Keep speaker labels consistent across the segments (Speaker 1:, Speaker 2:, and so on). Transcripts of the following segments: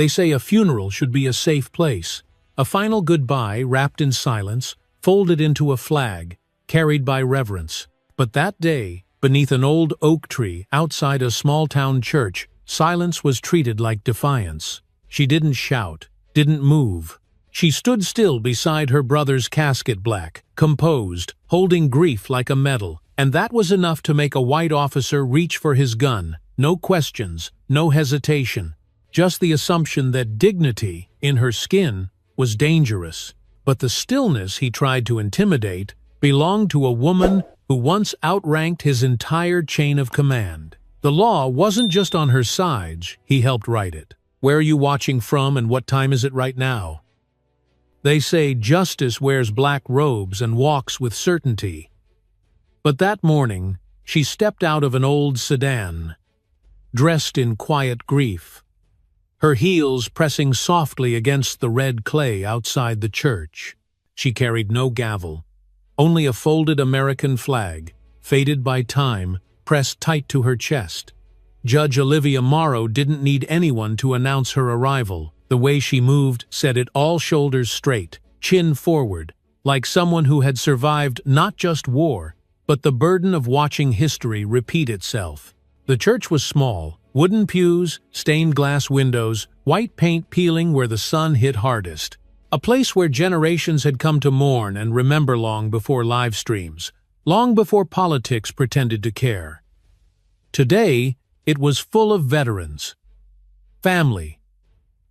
Speaker 1: They say a funeral should be a safe place. A final goodbye wrapped in silence, folded into a flag, carried by reverence. But that day, beneath an old oak tree outside a small-town church, silence was treated like defiance. She didn't shout, didn't move. She stood still beside her brother's casket, black, composed, holding grief like a medal, and that was enough to make a white officer reach for his gun. No questions, no hesitation, just the assumption that dignity, in her skin, was dangerous. But the stillness he tried to intimidate belonged to a woman who once outranked his entire chain of command. The law wasn't just on her side, he helped write it. Where are you watching from and what time is it right now? They say justice wears black robes and walks with certainty. But that morning, she stepped out of an old sedan, dressed in quiet grief, her heels pressing softly against the red clay outside the church. She carried no gavel, only a folded American flag, faded by time, pressed tight to her chest. Judge Olivia Morrow didn't need anyone to announce her arrival. The way she moved set it all, shoulders straight, chin forward, like someone who had survived not just war, but the burden of watching history repeat itself. The church was small, wooden pews, stained glass windows, white paint peeling where the sun hit hardest. A place where generations had come to mourn and remember long before live streams, long before politics pretended to care. Today, it was full of veterans, family,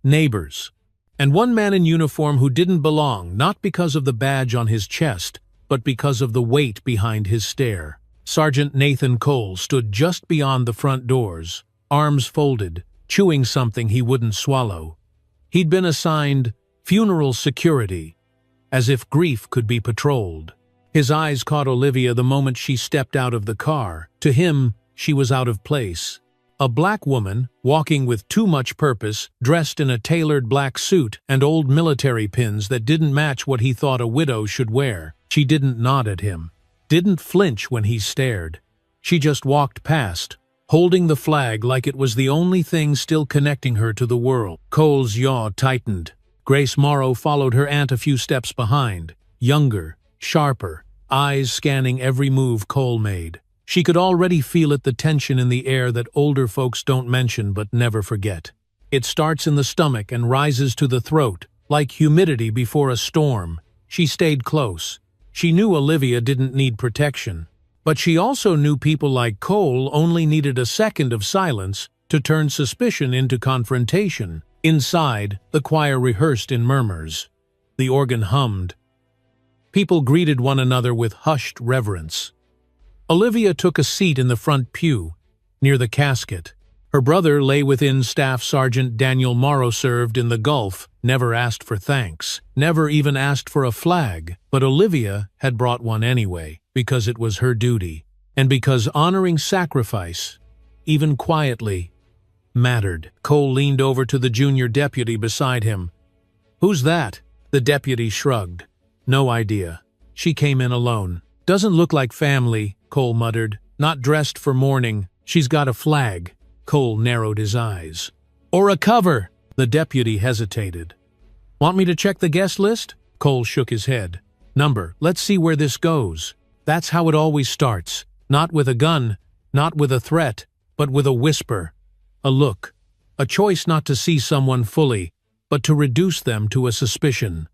Speaker 1: neighbors, and one man in uniform who didn't belong, not because of the badge on his chest, but because of the weight behind his stare. Sergeant Nathan Cole stood just beyond the front doors, arms folded, chewing something he wouldn't swallow. He'd been assigned funeral security, as if grief could be patrolled. His eyes caught Olivia the moment she stepped out of the car. To him, she was out of place. A black woman, walking with too much purpose, dressed in a tailored black suit and old military pins that didn't match what he thought a widow should wear. She didn't nod at him, didn't flinch when he stared. She just walked past, holding the flag like it was the only thing still connecting her to the world. Cole's jaw tightened. Grace Morrow followed her aunt a few steps behind, younger, sharper, eyes scanning every move Cole made. She could already feel it, the tension in the air that older folks don't mention but never forget. It starts in the stomach and rises to the throat, like humidity before a storm. She stayed close. She knew Olivia didn't need protection, but she also knew people like Cole only needed a second of silence to turn suspicion into confrontation. Inside, the choir rehearsed in murmurs. The organ hummed. People greeted one another with hushed reverence. Olivia took a seat in the front pew, near the casket. Her brother lay within. Staff Sergeant Daniel Morrow served in the Gulf, never asked for thanks, never even asked for a flag, but Olivia had brought one anyway, because it was her duty, and because honoring sacrifice, even quietly, mattered. Cole leaned over to the junior deputy beside him. "Who's that?" The deputy shrugged. "No idea. She came in alone. Doesn't look like family," Cole muttered. "Not dressed for mourning. She's got a flag." Cole narrowed his eyes. "Or a cover." The deputy hesitated. "Want me to check the guest list?" Cole shook his head. "Number. Let's see where this goes." That's how it always starts. Not with a gun, not with a threat, but with a whisper, a look, a choice not to see someone fully, but to reduce them to a suspicion.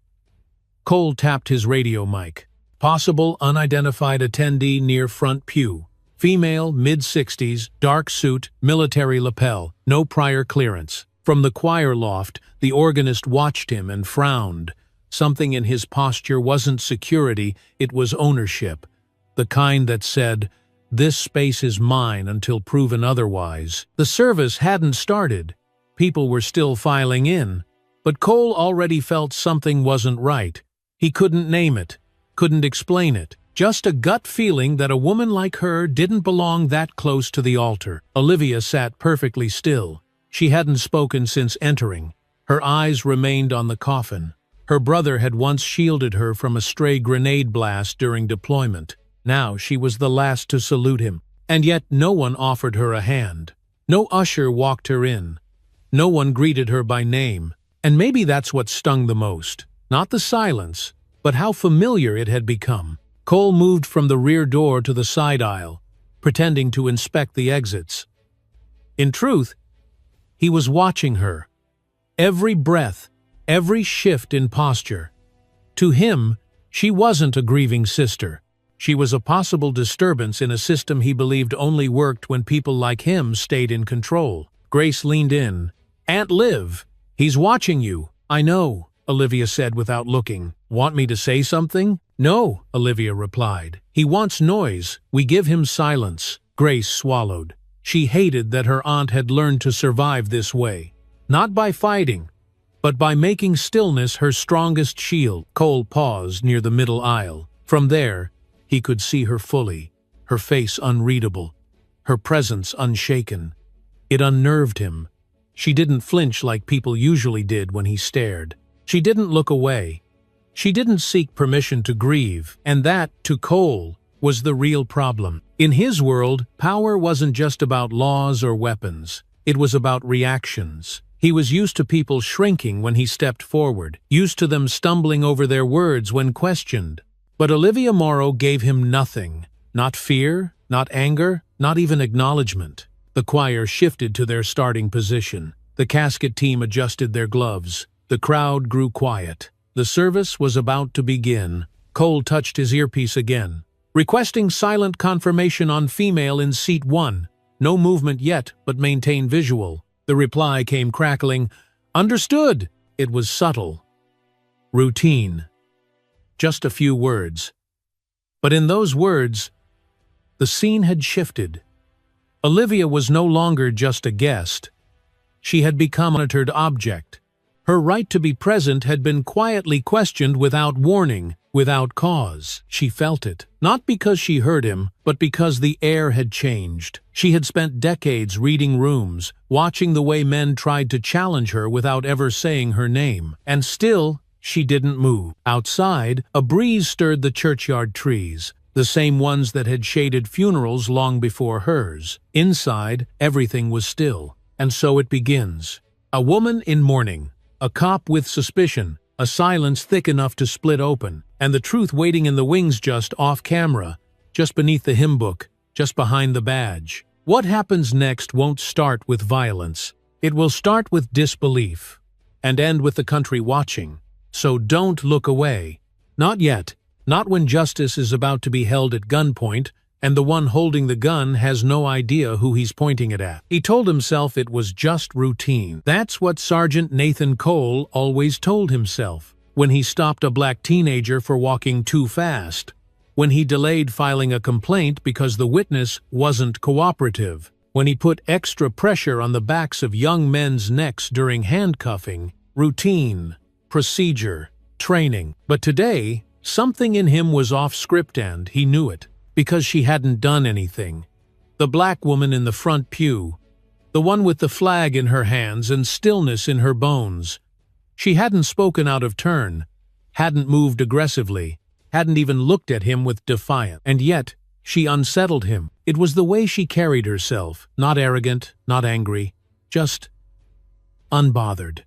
Speaker 1: Cole tapped his radio mic. Possible unidentified attendee near front pew. Female, mid-60s, dark suit, military lapel, no prior clearance. From the choir loft, the organist watched him and frowned. Something in his posture wasn't security, it was ownership. The kind that said, "This space is mine until proven otherwise." The service hadn't started. People were still filing in. But Cole already felt something wasn't right. He couldn't name it. Couldn't explain it. Just a gut feeling that a woman like her didn't belong that close to the altar. Olivia sat perfectly still. She hadn't spoken since entering. Her eyes remained on the coffin. Her brother had once shielded her from a stray grenade blast during deployment. Now she was the last to salute him. And yet no one offered her a hand. No usher walked her in. No one greeted her by name. And maybe that's what stung the most. Not the silence, but how familiar it had become. Cole moved from the rear door to the side aisle, pretending to inspect the exits. In truth, he was watching her. Every breath, every shift in posture. To him, she wasn't a grieving sister. She was a possible disturbance in a system he believed only worked when people like him stayed in control. Grace leaned in. "Aunt Liv, he's watching you." "I know," Olivia said without looking. "Want me to say something?" "No," Olivia replied. "He wants noise. We give him silence." Grace swallowed. She hated that her aunt had learned to survive this way. Not by fighting, but by making stillness her strongest shield. Cole paused near the middle aisle. From there, he could see her fully, her face unreadable, her presence unshaken. It unnerved him. She didn't flinch like people usually did when he stared. She didn't look away. She didn't seek permission to grieve, and that, to Cole, was the real problem. In his world, power wasn't just about laws or weapons. It was about reactions. He was used to people shrinking when he stepped forward, used to them stumbling over their words when questioned. But Olivia Morrow gave him nothing. Not fear, not anger, not even acknowledgement. The choir shifted to their starting position. The casket team adjusted their gloves. The crowd grew quiet. The service was about to begin. Cole touched his earpiece again. "Requesting silent confirmation on female in seat 1. No movement yet, but maintain visual." The reply came crackling. "Understood." It was subtle. Routine. Just a few words. But in those words, the scene had shifted. Olivia was no longer just a guest. She had become a monitored object. Her right to be present had been quietly questioned without warning, without cause. She felt it, not because she heard him, but because the air had changed. She had spent decades reading rooms, watching the way men tried to challenge her without ever saying her name. And still, she didn't move. Outside, a breeze stirred the churchyard trees, the same ones that had shaded funerals long before hers. Inside, everything was still. And so it begins. A woman in mourning. A cop with suspicion, a silence thick enough to split open, and the truth waiting in the wings just off camera, just beneath the hymn book, just behind the badge. What happens next won't start with violence. It will start with disbelief, and end with the country watching. So don't look away. Not yet. Not when justice is about to be held at gunpoint, and the one holding the gun has no idea who he's pointing it at. He told himself it was just routine. That's what Sergeant Nathan Cole always told himself. When he stopped a black teenager for walking too fast. When he delayed filing a complaint because the witness wasn't cooperative. When he put extra pressure on the backs of young men's necks during handcuffing. Routine, procedure, training. But today, something in him was off script and he knew it. Because she hadn't done anything. The black woman in the front pew, the one with the flag in her hands and stillness in her bones. She hadn't spoken out of turn, hadn't moved aggressively, hadn't even looked at him with defiance. And yet, she unsettled him. It was the way she carried herself, not arrogant, not angry, just unbothered.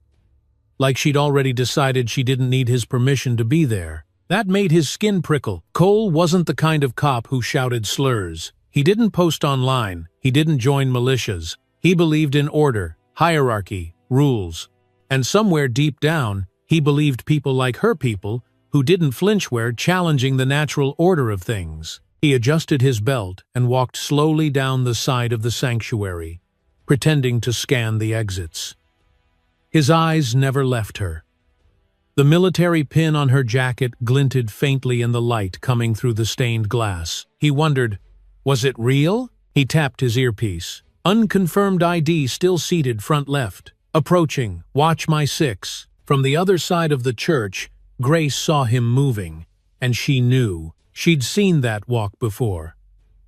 Speaker 1: Like she'd already decided she didn't need his permission to be there. That made his skin prickle. Cole wasn't the kind of cop who shouted slurs. He didn't post online. He didn't join militias. He believed in order, hierarchy, rules. And somewhere deep down, he believed people like her people, who didn't flinch were challenging the natural order of things. He adjusted his belt and walked slowly down the side of the sanctuary, pretending to scan the exits. His eyes never left her. The military pin on her jacket glinted faintly in the light coming through the stained glass. He wondered, was it real? He tapped his earpiece. Unconfirmed ID still seated front left. Approaching, watch my 6. From the other side of the church, Grace saw him moving, and she knew. She'd seen that walk before.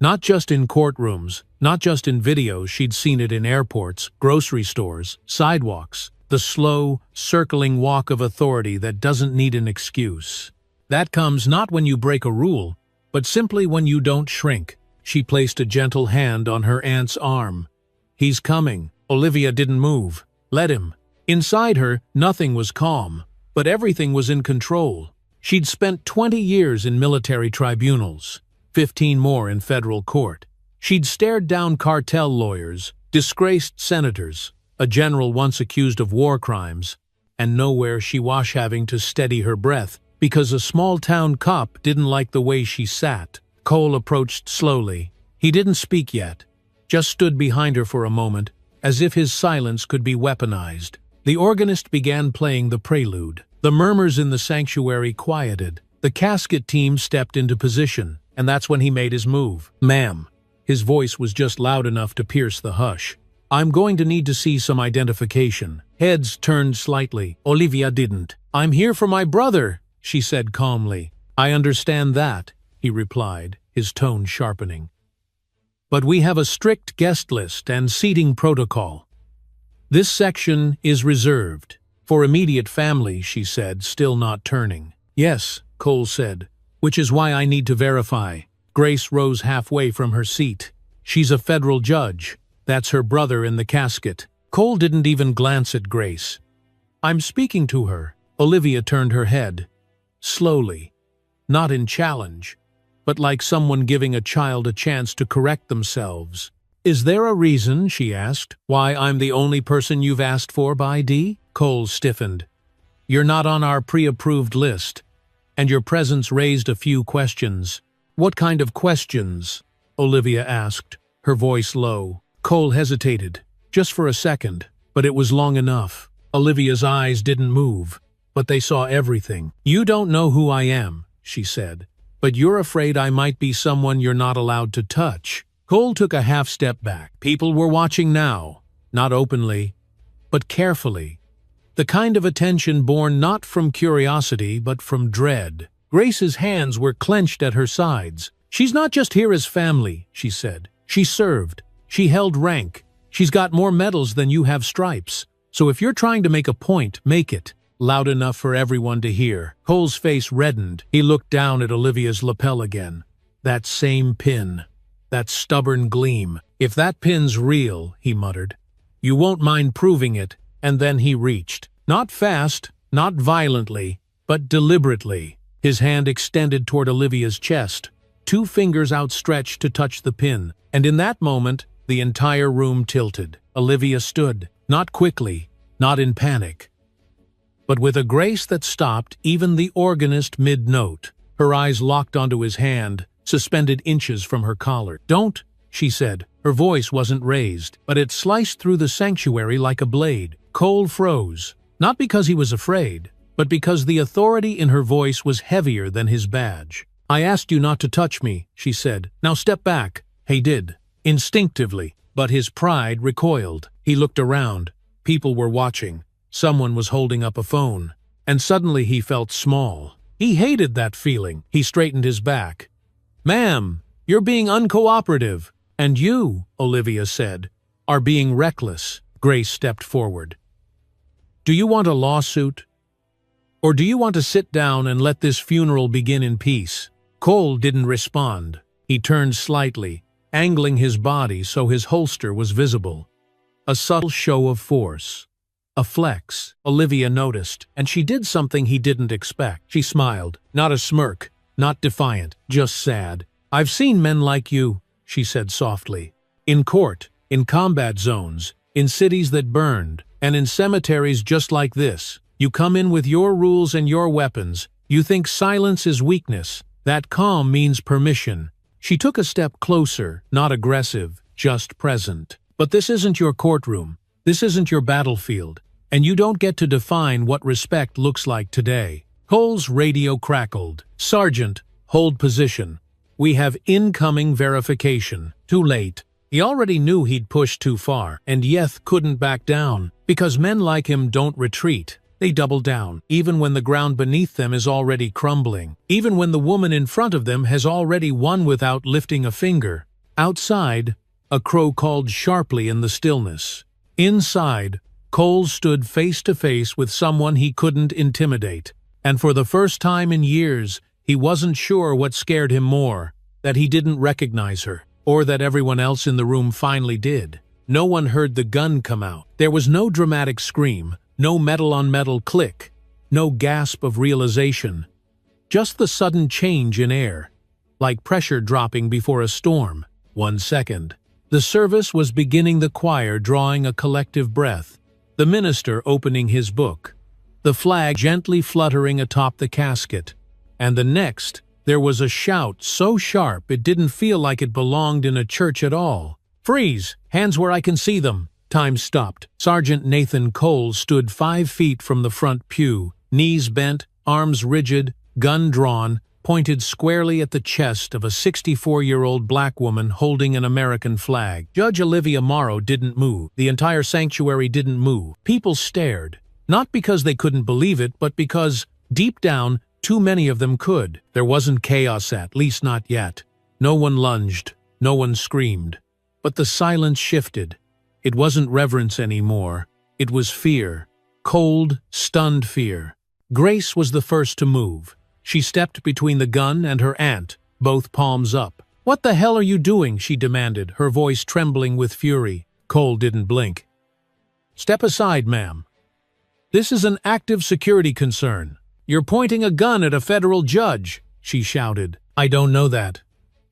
Speaker 1: Not just in courtrooms, not just in videos, she'd seen it in airports, grocery stores, sidewalks. The slow, circling walk of authority that doesn't need an excuse. That comes not when you break a rule, but simply when you don't shrink. She placed a gentle hand on her aunt's arm. He's coming. Olivia didn't move. Let him. Inside her, nothing was calm, but everything was in control. She'd spent 20 years in military tribunals, 15 more in federal court. She'd stared down cartel lawyers, disgraced senators, a general once accused of war crimes, and nowhere she was having to steady her breath because a small-town cop didn't like the way she sat. Cole approached slowly. He didn't speak yet, just stood behind her for a moment, as if his silence could be weaponized. The organist began playing the prelude. The murmurs in the sanctuary quieted. The casket team stepped into position, and that's when he made his move. "Ma'am." His voice was just loud enough to pierce the hush. "I'm going to need to see some identification." Heads turned slightly. Olivia didn't. "I'm here for my brother," she said calmly. "I understand that," he replied, his tone sharpening. "But we have a strict guest list and seating protocol. This section is reserved for immediate family," she said, still not turning. "Yes," Cole said, "which is why I need to verify." Grace rose halfway from her seat. "She's a federal judge. That's her brother in the casket." Cole didn't even glance at Grace. "I'm speaking to her." Olivia turned her head. Slowly. Not in challenge, but like someone giving a child a chance to correct themselves. "Is there a reason," she asked, "why I'm the only person you've asked for by D?" Cole stiffened. "You're not on our pre-approved list, and your presence raised a few questions." "What kind of questions?" Olivia asked, her voice low. Cole hesitated, just for a second, but it was long enough. Olivia's eyes didn't move, but they saw everything. "You don't know who I am," she said, "but you're afraid I might be someone you're not allowed to touch." Cole took a half step back. People were watching now, not openly, but carefully. The kind of attention born not from curiosity but from dread. Grace's hands were clenched at her sides. "She's not just here as family," she said. "She served. She held rank. She's got more medals than you have stripes. So if you're trying to make a point, make it loud enough for everyone to hear." Cole's face reddened. He looked down at Olivia's lapel again. That same pin. That stubborn gleam. "If that pin's real," he muttered, "you won't mind proving it." And then he reached. Not fast, not violently, but deliberately. His hand extended toward Olivia's chest, 2 fingers outstretched to touch the pin. And in that moment, the entire room tilted. Olivia stood, not quickly, not in panic, but with a grace that stopped even the organist mid-note. Her eyes locked onto his hand, suspended inches from her collar. "Don't," she said. Her voice wasn't raised, but it sliced through the sanctuary like a blade. Cole froze, not because he was afraid, but because the authority in her voice was heavier than his badge. "I asked you not to touch me," she said. "Now step back." He did, instinctively, but his pride recoiled. He looked around. People were watching. Someone was holding up a phone. And suddenly he felt small. He hated that feeling. He straightened his back. "Ma'am, you're being uncooperative. And you," Olivia said, "are being reckless." Grace stepped forward. "Do you want a lawsuit? Or do you want to sit down and let this funeral begin in peace?" Cole didn't respond. He turned slightly, angling his body so his holster was visible. A subtle show of force. A flex, Olivia noticed, and she did something he didn't expect. She smiled. Not a smirk, not defiant, just sad. "I've seen men like you," she said softly. "In court, in combat zones, in cities that burned, and in cemeteries just like this. You come in with your rules and your weapons. You think silence is weakness. That calm means permission." She took a step closer, not aggressive, just present. "But this isn't your courtroom. This isn't your battlefield. And you don't get to define what respect looks like today." Cole's radio crackled. "Sergeant, hold position. We have incoming verification." Too late. He already knew he'd pushed too far, and Yeth couldn't back down, because men like him don't retreat. They double down, even when the ground beneath them is already crumbling, even when the woman in front of them has already won without lifting a finger. Outside, a crow called sharply in the stillness. Inside, Cole stood face to face with someone he couldn't intimidate. And for the first time in years, he wasn't sure what scared him more, that he didn't recognize her, or that everyone else in the room finally did. No one heard the gun come out. There was no dramatic scream, no metal-on-metal click, no gasp of realization. Just the sudden change in air, like pressure dropping before a storm. 1 second. The service was beginning, the choir drawing a collective breath, the minister opening his book, the flag gently fluttering atop the casket. And the next, there was a shout so sharp it didn't feel like it belonged in a church at all. "Freeze! Hands where I can see them!" Time stopped. Sergeant Nathan Cole stood 5 feet from the front pew, knees bent, arms rigid, gun drawn, pointed squarely at the chest of a 64-year-old black woman holding an American flag. Judge Olivia Morrow didn't move. The entire sanctuary didn't move. People stared, not because they couldn't believe it, but because, deep down, too many of them could. There wasn't chaos, at least not yet. No one lunged, no one screamed. But the silence shifted. It wasn't reverence anymore. It was fear. Cold, stunned fear. Grace was the first to move. She stepped between the gun and her aunt, both palms up. "What the hell are you doing?" she demanded, her voice trembling with fury. Cole didn't blink. "Step aside, ma'am. This is an active security concern. You're pointing a gun at a federal judge," she shouted. "I don't know that,"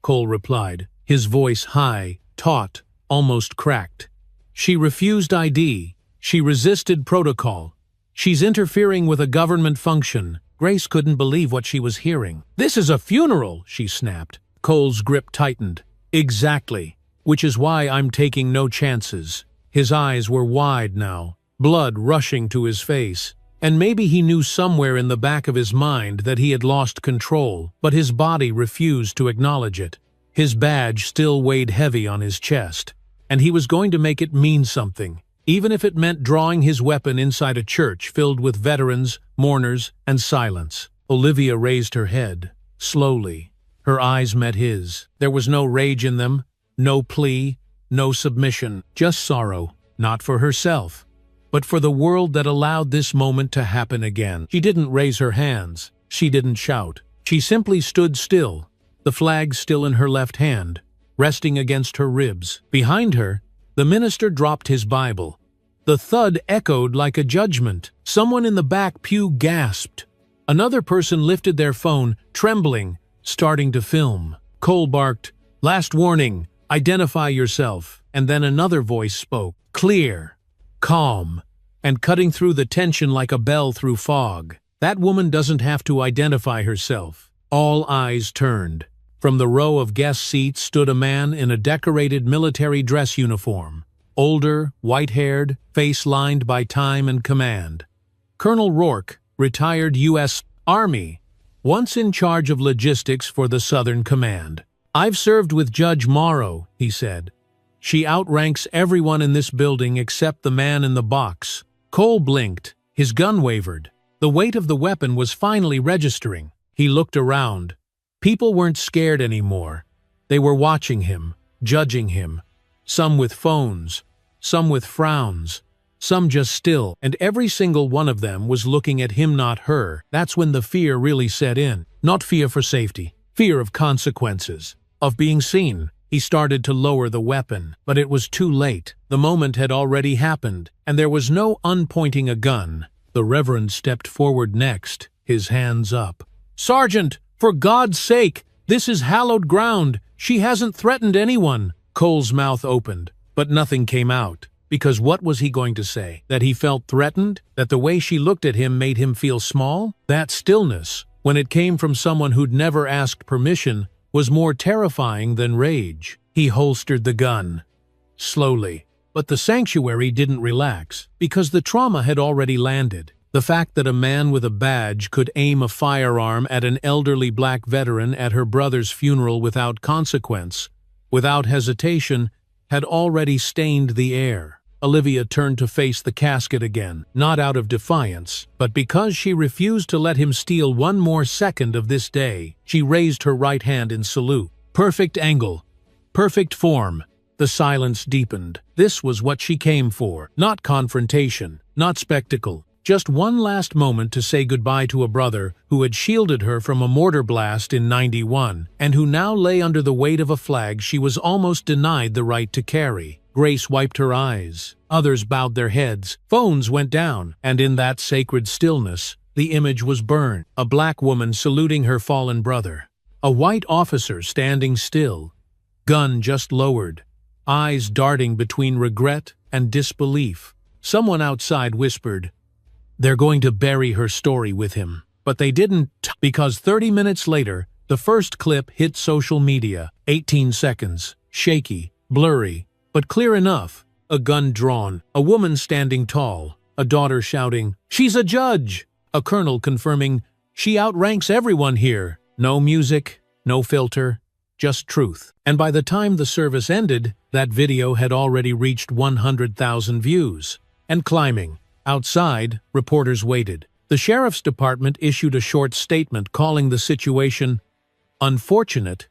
Speaker 1: Cole replied, his voice high, taut, almost cracked. "She refused ID. She resisted protocol. She's interfering with a government function." Grace couldn't believe what she was hearing. "This is a funeral," she snapped. Cole's grip tightened. "Exactly. Which is why I'm taking no chances." His eyes were wide now, blood rushing to his face. And maybe he knew somewhere in the back of his mind that he had lost control, but his body refused to acknowledge it. His badge still weighed heavy on his chest, and he was going to make it mean something, even if it meant drawing his weapon inside a church filled with veterans, mourners, and silence. Olivia raised her head, slowly. Her eyes met his. There was no rage in them, no plea, no submission, just sorrow, not for herself, but for the world that allowed this moment to happen again. She didn't raise her hands. She didn't shout. She simply stood still, the flag still in her left hand, resting against her ribs. Behind her, the minister dropped his Bible. The thud echoed like a judgment. Someone in the back pew gasped. Another person lifted their phone, trembling, starting to film. Cole barked, "Last warning, identify yourself." And then another voice spoke, clear, calm, and cutting through the tension like a bell through fog. "That woman doesn't have to identify herself." All eyes turned. From the row of guest seats stood a man in a decorated military dress uniform. Older, white-haired, face lined by time and command. Colonel Rourke, retired U.S. Army, once in charge of logistics for the Southern Command. "I've served with Judge Morrow," he said. "She outranks everyone in this building except the man in the box." Cole blinked. His gun wavered. The weight of the weapon was finally registering. He looked around. People weren't scared anymore. They were watching him, judging him. Some with phones, some with frowns, some just still, and every single one of them was looking at him, not her. That's when the fear really set in. Not fear for safety, fear of consequences, of being seen. He started to lower the weapon, but it was too late. The moment had already happened, and there was no unpointing a gun. The Reverend stepped forward next, his hands up. "Sergeant, for God's sake, this is hallowed ground. She hasn't threatened anyone." Cole's mouth opened, but nothing came out. Because what was he going to say? That he felt threatened? That the way she looked at him made him feel small? That stillness, when it came from someone who'd never asked permission, was more terrifying than rage. He holstered the gun. Slowly. But the sanctuary didn't relax, because the trauma had already landed. The fact that a man with a badge could aim a firearm at an elderly black veteran at her brother's funeral without consequence, without hesitation, had already stained the air. Olivia turned to face the casket again, not out of defiance, but because she refused to let him steal one more second of this day. She raised her right hand in salute. Perfect angle. Perfect form. The silence deepened. This was what she came for. Not confrontation, not spectacle. Just one last moment to say goodbye to a brother who had shielded her from a mortar blast in '91, and who now lay under the weight of a flag she was almost denied the right to carry. Grace wiped her eyes. Others bowed their heads. Phones went down, and in that sacred stillness, the image was burned. A black woman saluting her fallen brother. A white officer standing still, gun just lowered, eyes darting between regret and disbelief. Someone outside whispered, "They're going to bury her story with him." But they didn't, because 30 minutes later, the first clip hit social media. 18 seconds, shaky, blurry, but clear enough. A gun drawn, a woman standing tall, a daughter shouting, "She's a judge!" A colonel confirming, "She outranks everyone here." No music, no filter, just truth. And by the time the service ended, that video had already reached 100,000 views. And climbing. Outside, reporters waited. The sheriff's department issued a short statement calling the situation unfortunate,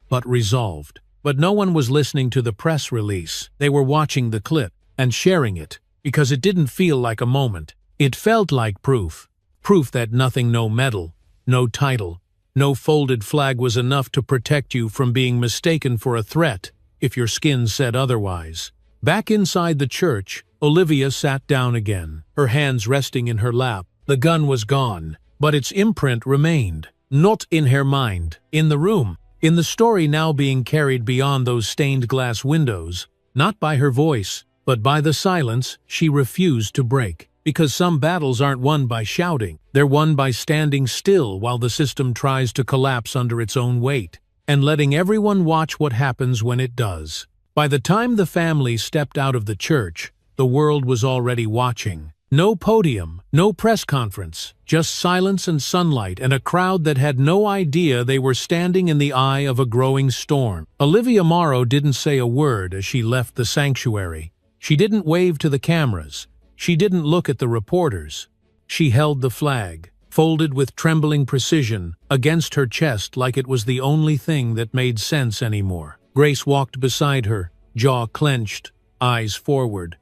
Speaker 1: but resolved. But no one was listening to the press release. They were watching the clip and sharing it, because it didn't feel like a moment. It felt like proof. Proof that nothing, no medal, no title, no folded flag was enough to protect you from being mistaken for a threat if your skin said otherwise. Back inside the church, Olivia sat down again, her hands resting in her lap. The gun was gone, but its imprint remained. Not in her mind, in the room, in the story now being carried beyond those stained glass windows, not by her voice, but by the silence she refused to break. Because some battles aren't won by shouting, they're won by standing still while the system tries to collapse under its own weight, and letting everyone watch what happens when it does. By the time the family stepped out of the church, the world was already watching. No podium, no press conference, just silence and sunlight and a crowd that had no idea they were standing in the eye of a growing storm. Olivia Morrow didn't say a word as she left the sanctuary. She didn't wave to the cameras. She didn't look at the reporters. She held the flag, folded with trembling precision, against her chest like it was the only thing that made sense anymore. Grace walked beside her, jaw clenched, eyes forward.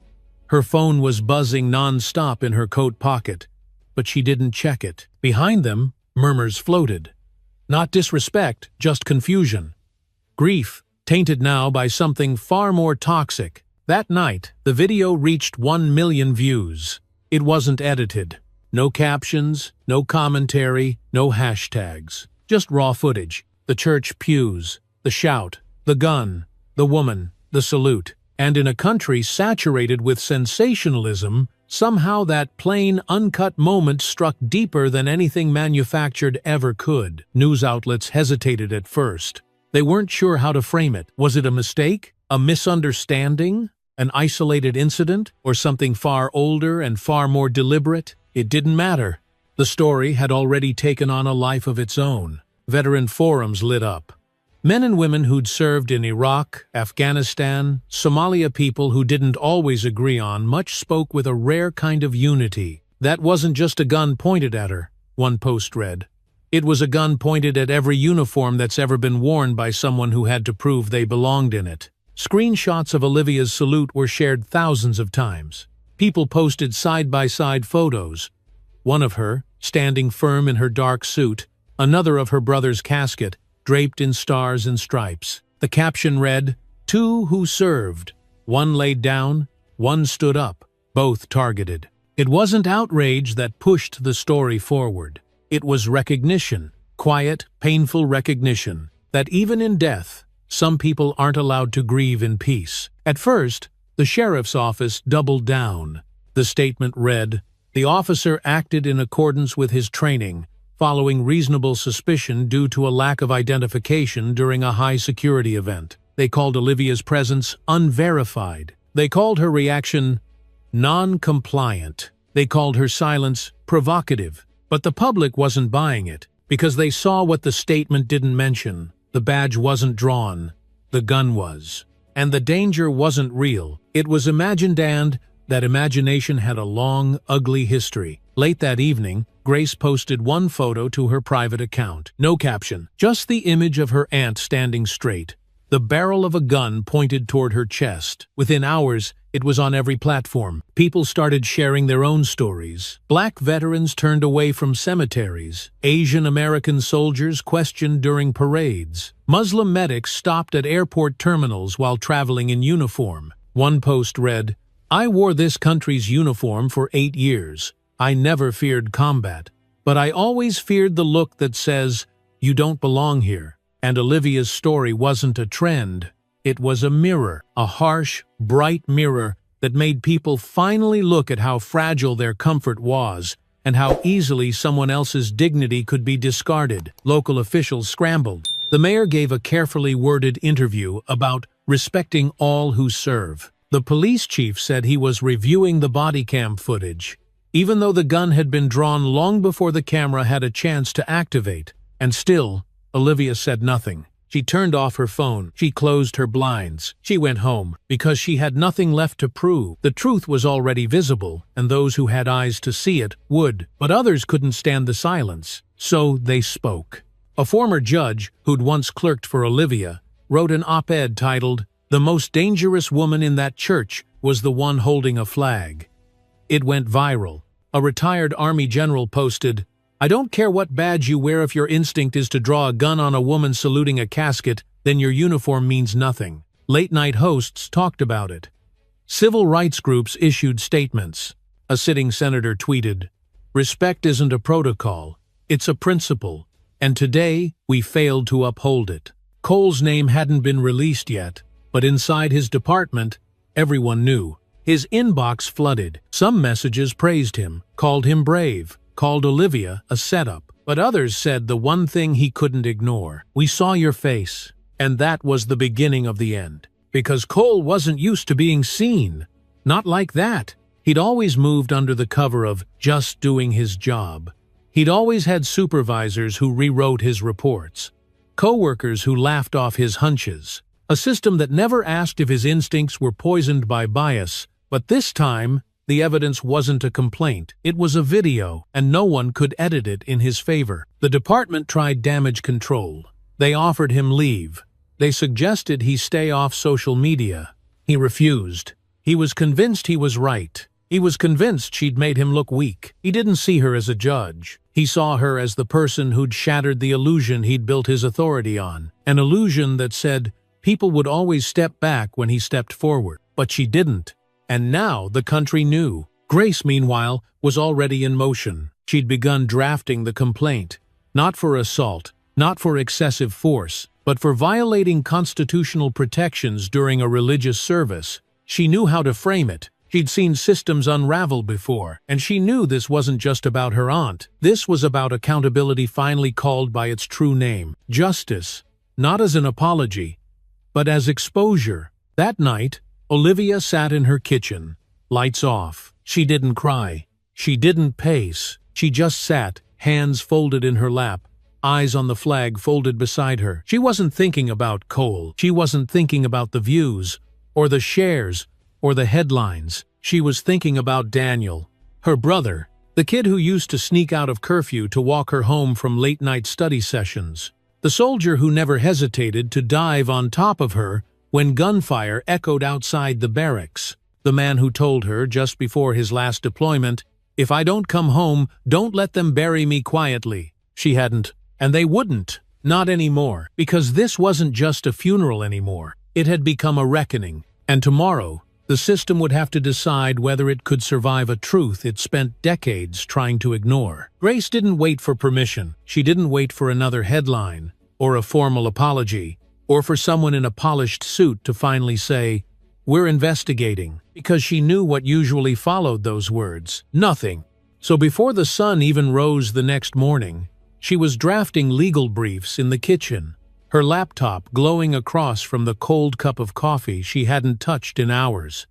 Speaker 1: Her phone was buzzing non-stop in her coat pocket, but she didn't check it. Behind them, murmurs floated. Not disrespect, just confusion. Grief, tainted now by something far more toxic. That night, the video reached 1 million views. It wasn't edited. No captions, no commentary, no hashtags. Just raw footage. The church pews, the shout, the gun, the woman, the salute. And in a country saturated with sensationalism, somehow that plain, uncut moment struck deeper than anything manufactured ever could. News outlets hesitated at first. They weren't sure how to frame it. Was it a mistake? A misunderstanding? An isolated incident? Or something far older and far more deliberate? It didn't matter. The story had already taken on a life of its own. Veteran forums lit up. Men and women who'd served in Iraq, Afghanistan, Somalia, people who didn't always agree on much, spoke with a rare kind of unity. That wasn't just a gun pointed at her, one post read. It was a gun pointed at every uniform that's ever been worn by someone who had to prove they belonged in it. Screenshots of Olivia's salute were shared thousands of times. People posted side-by-side photos. One of her, standing firm in her dark suit, another of her brother's casket, draped in stars and stripes. The caption read, "Two who served. One laid down, one stood up, both targeted." It wasn't outrage that pushed the story forward. It was recognition, quiet, painful recognition, that even in death, some people aren't allowed to grieve in peace. At first, the sheriff's office doubled down. The statement read, "The officer acted in accordance with his training, following reasonable suspicion due to a lack of identification during a high-security event." They called Olivia's presence unverified. They called her reaction non-compliant. They called her silence provocative. But the public wasn't buying it, because they saw what the statement didn't mention. The badge wasn't drawn. The gun was. And the danger wasn't real. It was imagined, and that imagination had a long, ugly history. Late that evening, Grace posted one photo to her private account. No caption, just the image of her aunt standing straight, the barrel of a gun pointed toward her chest. Within hours, it was on every platform. People started sharing their own stories. Black veterans turned away from cemeteries. Asian American soldiers questioned during parades. Muslim medics stopped at airport terminals while traveling in uniform. One post read, "I wore this country's uniform for 8 years. I never feared combat, but I always feared the look that says, 'You don't belong here.'" And Olivia's story wasn't a trend. It was a mirror, a harsh, bright mirror that made people finally look at how fragile their comfort was and how easily someone else's dignity could be discarded. Local officials scrambled. The mayor gave a carefully worded interview about respecting all who serve. The police chief said he was reviewing the body cam footage, even though the gun had been drawn long before the camera had a chance to activate. And still, Olivia said nothing. She turned off her phone. She closed her blinds. She went home because she had nothing left to prove. The truth was already visible, and those who had eyes to see it would. But others couldn't stand the silence, so they spoke. A former judge, who'd once clerked for Olivia, wrote an op-ed titled, "The most dangerous woman in that church was the one holding a flag." It went viral. A retired Army general posted, "I don't care what badge you wear, if your instinct is to draw a gun on a woman saluting a casket, then your uniform means nothing." Late-night hosts talked about it. Civil rights groups issued statements. A sitting senator tweeted, "Respect isn't a protocol, it's a principle, and today we failed to uphold it." Cole's name hadn't been released yet, but inside his department, everyone knew. His inbox flooded. Some messages praised him, called him brave, called Olivia a setup, but others said the one thing he couldn't ignore: "We saw your face." And that was the beginning of the end. Because Cole wasn't used to being seen. Not like that. He'd always moved under the cover of just doing his job. He'd always had supervisors who rewrote his reports, co-workers who laughed off his hunches, a system that never asked if his instincts were poisoned by bias. But this time, the evidence wasn't a complaint. It was a video, and no one could edit it in his favor. The department tried damage control. They offered him leave. They suggested he stay off social media. He refused. He was convinced he was right. He was convinced she'd made him look weak. He didn't see her as a judge. He saw her as the person who'd shattered the illusion he'd built his authority on. An illusion that said people would always step back when he stepped forward. But she didn't. And now the country knew. Grace, meanwhile, was already in motion. She'd begun drafting the complaint. Not for assault, not for excessive force, but for violating constitutional protections during a religious service. She knew how to frame it. She'd seen systems unravel before, and she knew this wasn't just about her aunt. This was about accountability finally called by its true name. Justice, not as an apology, but as exposure. That night, Olivia sat in her kitchen, lights off. She didn't cry. She didn't pace. She just sat, hands folded in her lap, eyes on the flag folded beside her. She wasn't thinking about Cole. She wasn't thinking about the views, or the shares, or the headlines. She was thinking about Daniel, her brother, the kid who used to sneak out of curfew to walk her home from late-night study sessions, the soldier who never hesitated to dive on top of her when gunfire echoed outside the barracks, the man who told her just before his last deployment, "If I don't come home, don't let them bury me quietly." She hadn't, and they wouldn't. Not anymore, because this wasn't just a funeral anymore. It had become a reckoning, and tomorrow, the system would have to decide whether it could survive a truth it spent decades trying to ignore. Grace didn't wait for permission. She didn't wait for another headline, or a formal apology, or for someone in a polished suit to finally say, "We're investigating," because she knew what usually followed those words: nothing. So before the sun even rose the next morning, she was drafting legal briefs in the kitchen, her laptop glowing across from the cold cup of coffee she hadn't touched in hours.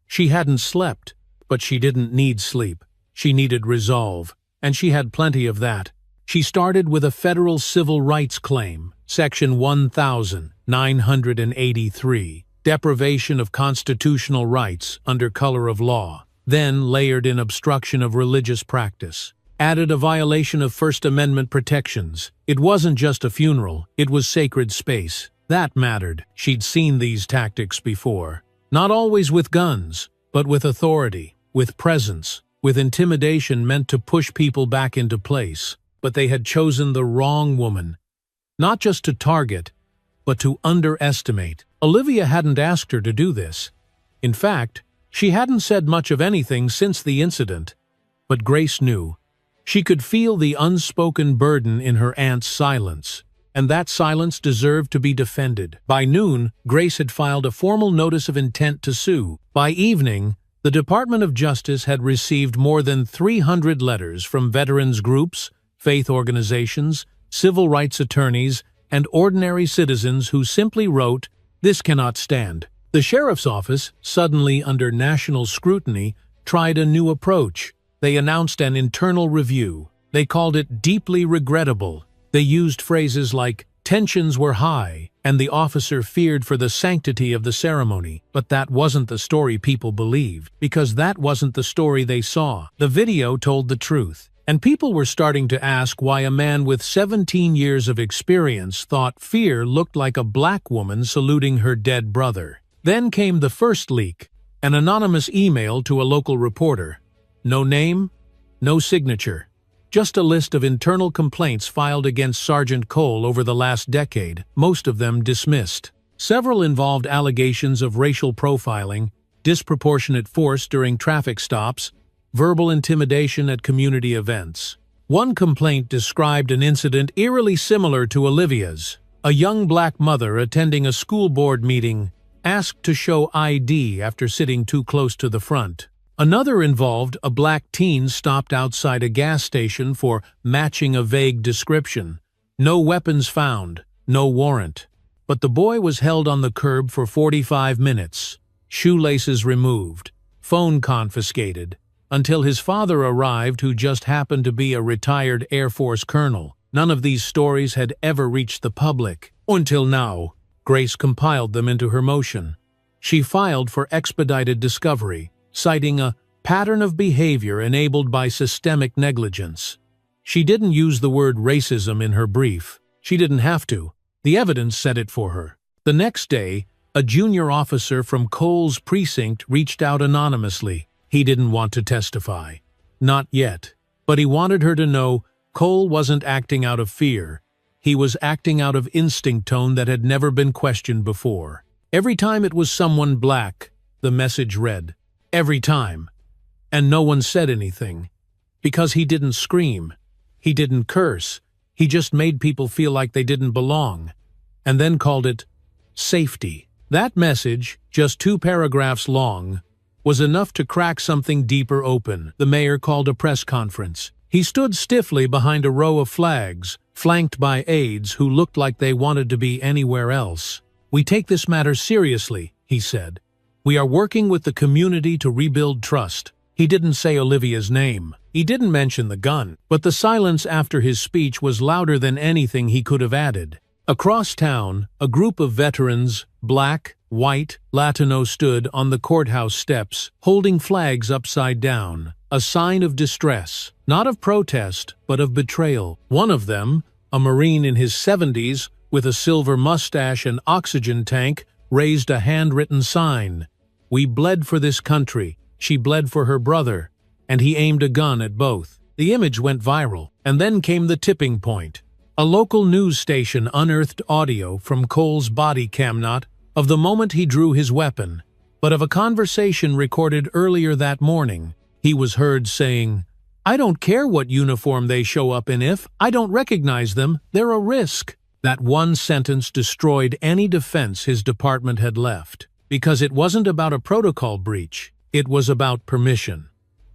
Speaker 1: She hadn't slept, but she didn't need sleep. She needed resolve, and she had plenty of that. She started with a federal civil rights claim, Section 1983, deprivation of constitutional rights under color of law, then layered in obstruction of religious practice, added a violation of First Amendment protections. It wasn't just a funeral, it was sacred space. That mattered. She'd seen these tactics before. Not always with guns, but with authority, with presence, with intimidation meant to push people back into place. But they had chosen the wrong woman. Not just to target, but to underestimate. Olivia hadn't asked her to do this. In fact, she hadn't said much of anything since the incident. But Grace knew. She could feel the unspoken burden in her aunt's silence, and that silence deserved to be defended. By noon, Grace had filed a formal notice of intent to sue. By evening, the Department of Justice had received more than 300 letters from veterans groups, faith organizations, civil rights attorneys, and ordinary citizens who simply wrote, "This cannot stand." The sheriff's office, suddenly under national scrutiny, tried a new approach. They announced an internal review. They called it deeply regrettable. They used phrases like, "Tensions were high," and the officer feared for the sanctity of the ceremony. But that wasn't the story people believed, because that wasn't the story they saw. The video told the truth. And people were starting to ask why a man with 17 years of experience thought fear looked like a black woman saluting her dead brother. Then came the first leak, an anonymous email to a local reporter. No name, no signature, just a list of internal complaints filed against Sergeant Cole over the last decade, most of them dismissed. Several involved allegations of racial profiling, disproportionate force during traffic stops, verbal intimidation at community events. One complaint described an incident eerily similar to Olivia's. A young black mother attending a school board meeting asked to show ID after sitting too close to the front. Another involved a black teen stopped outside a gas station for matching a vague description. No weapons found, no warrant. But the boy was held on the curb for 45 minutes, shoelaces removed, phone confiscated, until his father arrived, who just happened to be a retired Air Force colonel. None of these stories had ever reached the public. Until now, Grace compiled them into her motion. She filed for expedited discovery, citing a pattern of behavior enabled by systemic negligence. She didn't use the word racism in her brief. She didn't have to. The evidence said it for her. The next day, a junior officer from Cole's precinct reached out anonymously. He didn't want to testify. Not yet. But he wanted her to know Cole wasn't acting out of fear. He was acting out of instinct tone that had never been questioned before. Every time it was someone black, the message read. Every time. And no one said anything. Because he didn't scream. He didn't curse. He just made people feel like they didn't belong. And then called it safety. That message, just 2 paragraphs long, was enough to crack something deeper open. The mayor called a press conference. He stood stiffly behind a row of flags, flanked by aides who looked like they wanted to be anywhere else. "We take this matter seriously," he said. "We are working with the community to rebuild trust." He didn't say Olivia's name. He didn't mention the gun. But the silence after his speech was louder than anything he could have added. Across town, a group of veterans, black, white, Latino, stood on the courthouse steps, holding flags upside down, a sign of distress, not of protest, but of betrayal. One of them, a Marine in his 70s, with a silver mustache and oxygen tank, raised a handwritten sign. "We bled for this country, she bled for her brother," and he aimed a gun at both. The image went viral, and then came the tipping point. A local news station unearthed audio from Cole's body cam, not of the moment he drew his weapon, but of a conversation recorded earlier that morning. He was heard saying, "I don't care what uniform they show up in if I don't recognize them, they're a risk." That one sentence destroyed any defense his department had left, because it wasn't about a protocol breach, it was about permission.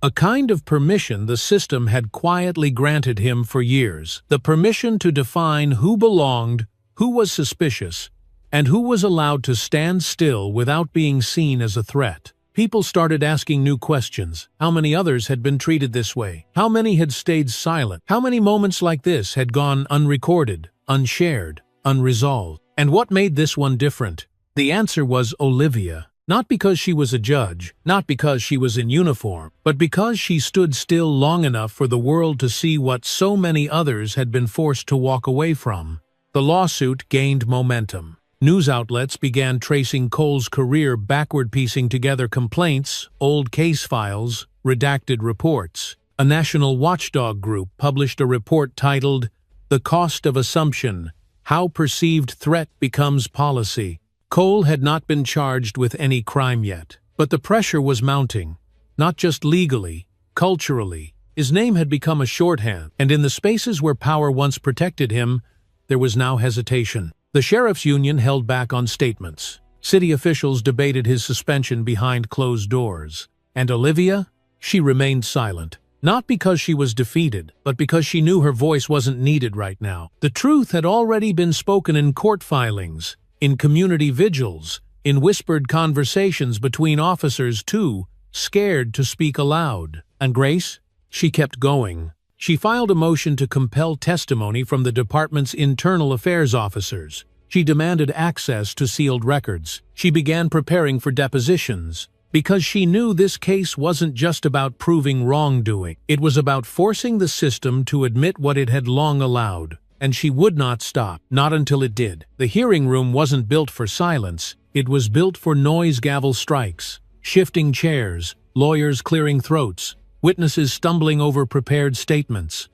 Speaker 1: A kind of permission the system had quietly granted him for years, the permission to define who belonged, who was suspicious, and who was allowed to stand still without being seen as a threat. People started asking new questions. How many others had been treated this way? How many had stayed silent? How many moments like this had gone unrecorded, unshared, unresolved? And what made this one different? The answer was Olivia. Not because she was a judge, not because she was in uniform, but because she stood still long enough for the world to see what so many others had been forced to walk away from. The lawsuit gained momentum. News outlets began tracing Cole's career backward, piecing together complaints, old case files, redacted reports. A national watchdog group published a report titled, "The Cost of Assumption: How Perceived Threat Becomes Policy." Cole had not been charged with any crime yet. But the pressure was mounting, not just legally, culturally. His name had become a shorthand, and in the spaces where power once protected him, there was now hesitation. The sheriff's union held back on statements. City officials debated his suspension behind closed doors. And Olivia? She remained silent. Not because she was defeated, but because she knew her voice wasn't needed right now. The truth had already been spoken in court filings, in community vigils, in whispered conversations between officers too scared to speak aloud. And Grace? She kept going. She filed a motion to compel testimony from the department's internal affairs officers. She demanded access to sealed records. She began preparing for depositions. Because she knew this case wasn't just about proving wrongdoing. It was about forcing the system to admit what it had long allowed. And she would not stop, not until it did. The hearing room wasn't built for silence. It was built for noise gavel strikes, shifting chairs, lawyers clearing throats, witnesses stumbling over prepared statements.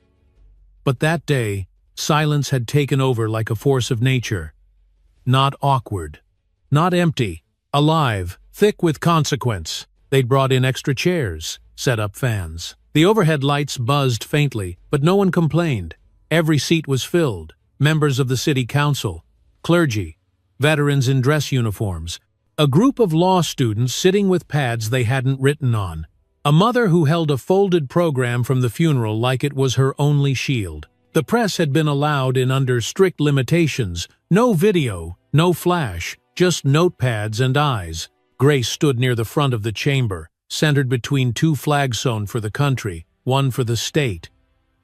Speaker 1: But that day, silence had taken over like a force of nature. Not awkward, not empty, alive, thick with consequence. They'd brought in extra chairs, set up fans. The overhead lights buzzed faintly, but no one complained. Every seat was filled. Members of the city council, clergy, veterans in dress uniforms, a group of law students sitting with pads they hadn't written on, a mother who held a folded program from the funeral like it was her only shield. The press had been allowed in under strict limitations. No video, no flash, just notepads and eyes. Grace stood near the front of the chamber, centered between two flags sewn for the country, one for the state.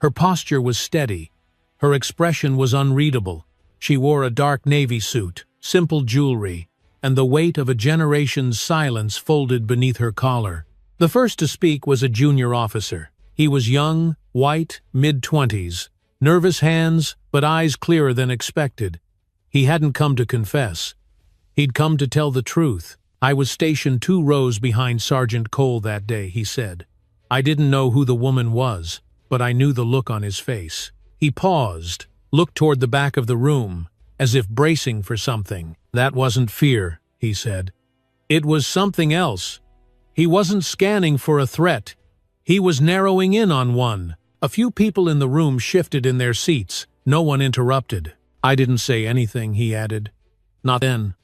Speaker 1: Her posture was steady. Her expression was unreadable. She wore a dark navy suit, simple jewelry, and the weight of a generation's silence folded beneath her collar. The first to speak was a junior officer. He was young, white, mid-20s, nervous hands, but eyes clearer than expected. He hadn't come to confess. He'd come to tell the truth. "I was stationed 2 rows behind Sergeant Cole that day," he said. "I didn't know who the woman was, but I knew the look on his face." He paused, looked toward the back of the room, as if bracing for something. "That wasn't fear," he said. "It was something else." He wasn't scanning for a threat. He was narrowing in on one. A few people in the room shifted in their seats. No one interrupted. "I didn't say anything," he added. "Not then.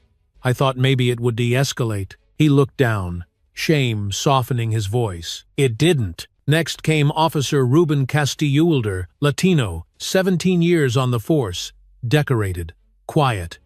Speaker 1: I thought maybe it would de-escalate." He looked down, shame softening his voice. It didn't. Next came Officer Ruben Castillulder, Latino, 17 years on the force, decorated, quiet.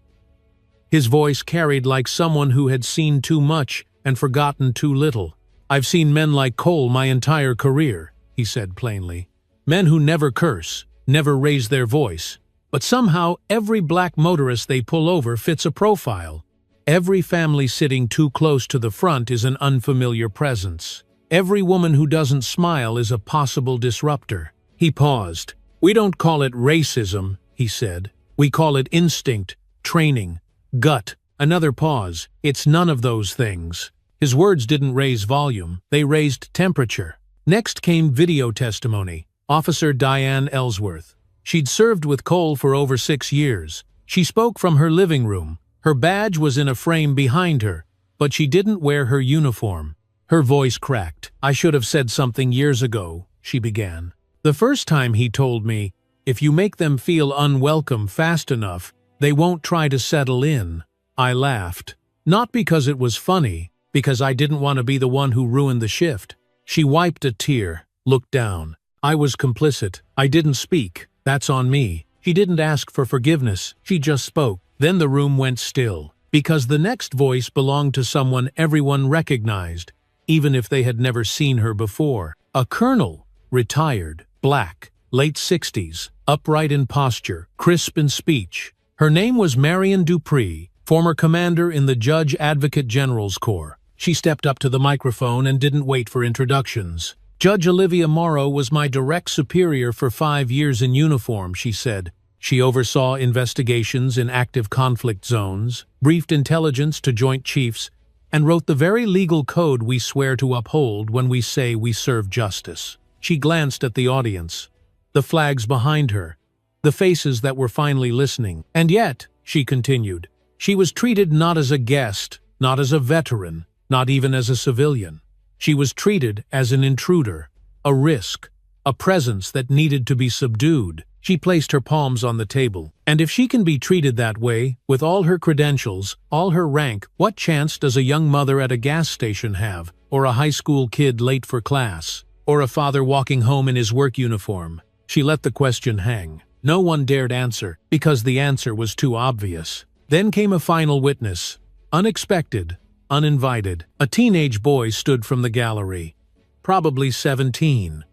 Speaker 1: His voice carried like someone who had seen too much and forgotten too little. "I've seen men like Cole my entire career," he said plainly. "Men who never curse, never raise their voice. But somehow every black motorist they pull over fits a profile. Every family sitting too close to the front is an unfamiliar presence. Every woman who doesn't smile is a possible disruptor." He paused. "We don't call it racism," he said. "We call it instinct, training, gut." Another pause. "It's none of those things." His words didn't raise volume. They raised temperature. Next came video testimony. Officer Diane Ellsworth. She'd served with Cole for over 6 years. She spoke from her living room. Her badge was in a frame behind her, but she didn't wear her uniform. Her voice cracked. "I should have said something years ago," she began. "The first time he told me, if you make them feel unwelcome fast enough, they won't try to settle in." I laughed. Not because it was funny, because I didn't want to be the one who ruined the shift. She wiped a tear, looked down. "I was complicit. I didn't speak. That's on me." She didn't ask for forgiveness. She just spoke. Then the room went still, because the next voice belonged to someone everyone recognized, even if they had never seen her before. A colonel, retired, black, late 60s, upright in posture, crisp in speech. Her name was Marion Dupree, former commander in the Judge Advocate General's Corps. She stepped up to the microphone and didn't wait for introductions. "Judge Olivia Morrow was my direct superior for 5 years in uniform," she said. She oversaw investigations in active conflict zones, briefed intelligence to Joint Chiefs, and wrote the very legal code we swear to uphold when we say we serve justice. She glanced at the audience, the flags behind her, the faces that were finally listening. "And yet," she continued, "she was treated not as a guest, not as a veteran, not even as a civilian. She was treated as an intruder, a risk, a presence that needed to be subdued. She placed her palms on the table. And if she can be treated that way, with all her credentials, all her rank, what chance does a young mother at a gas station have, or a high school kid late for class, or a father walking home in his work uniform? She let the question hang. No one dared answer, because the answer was too obvious. Then came a final witness. Unexpected, uninvited. A teenage boy stood from the gallery. Probably 17.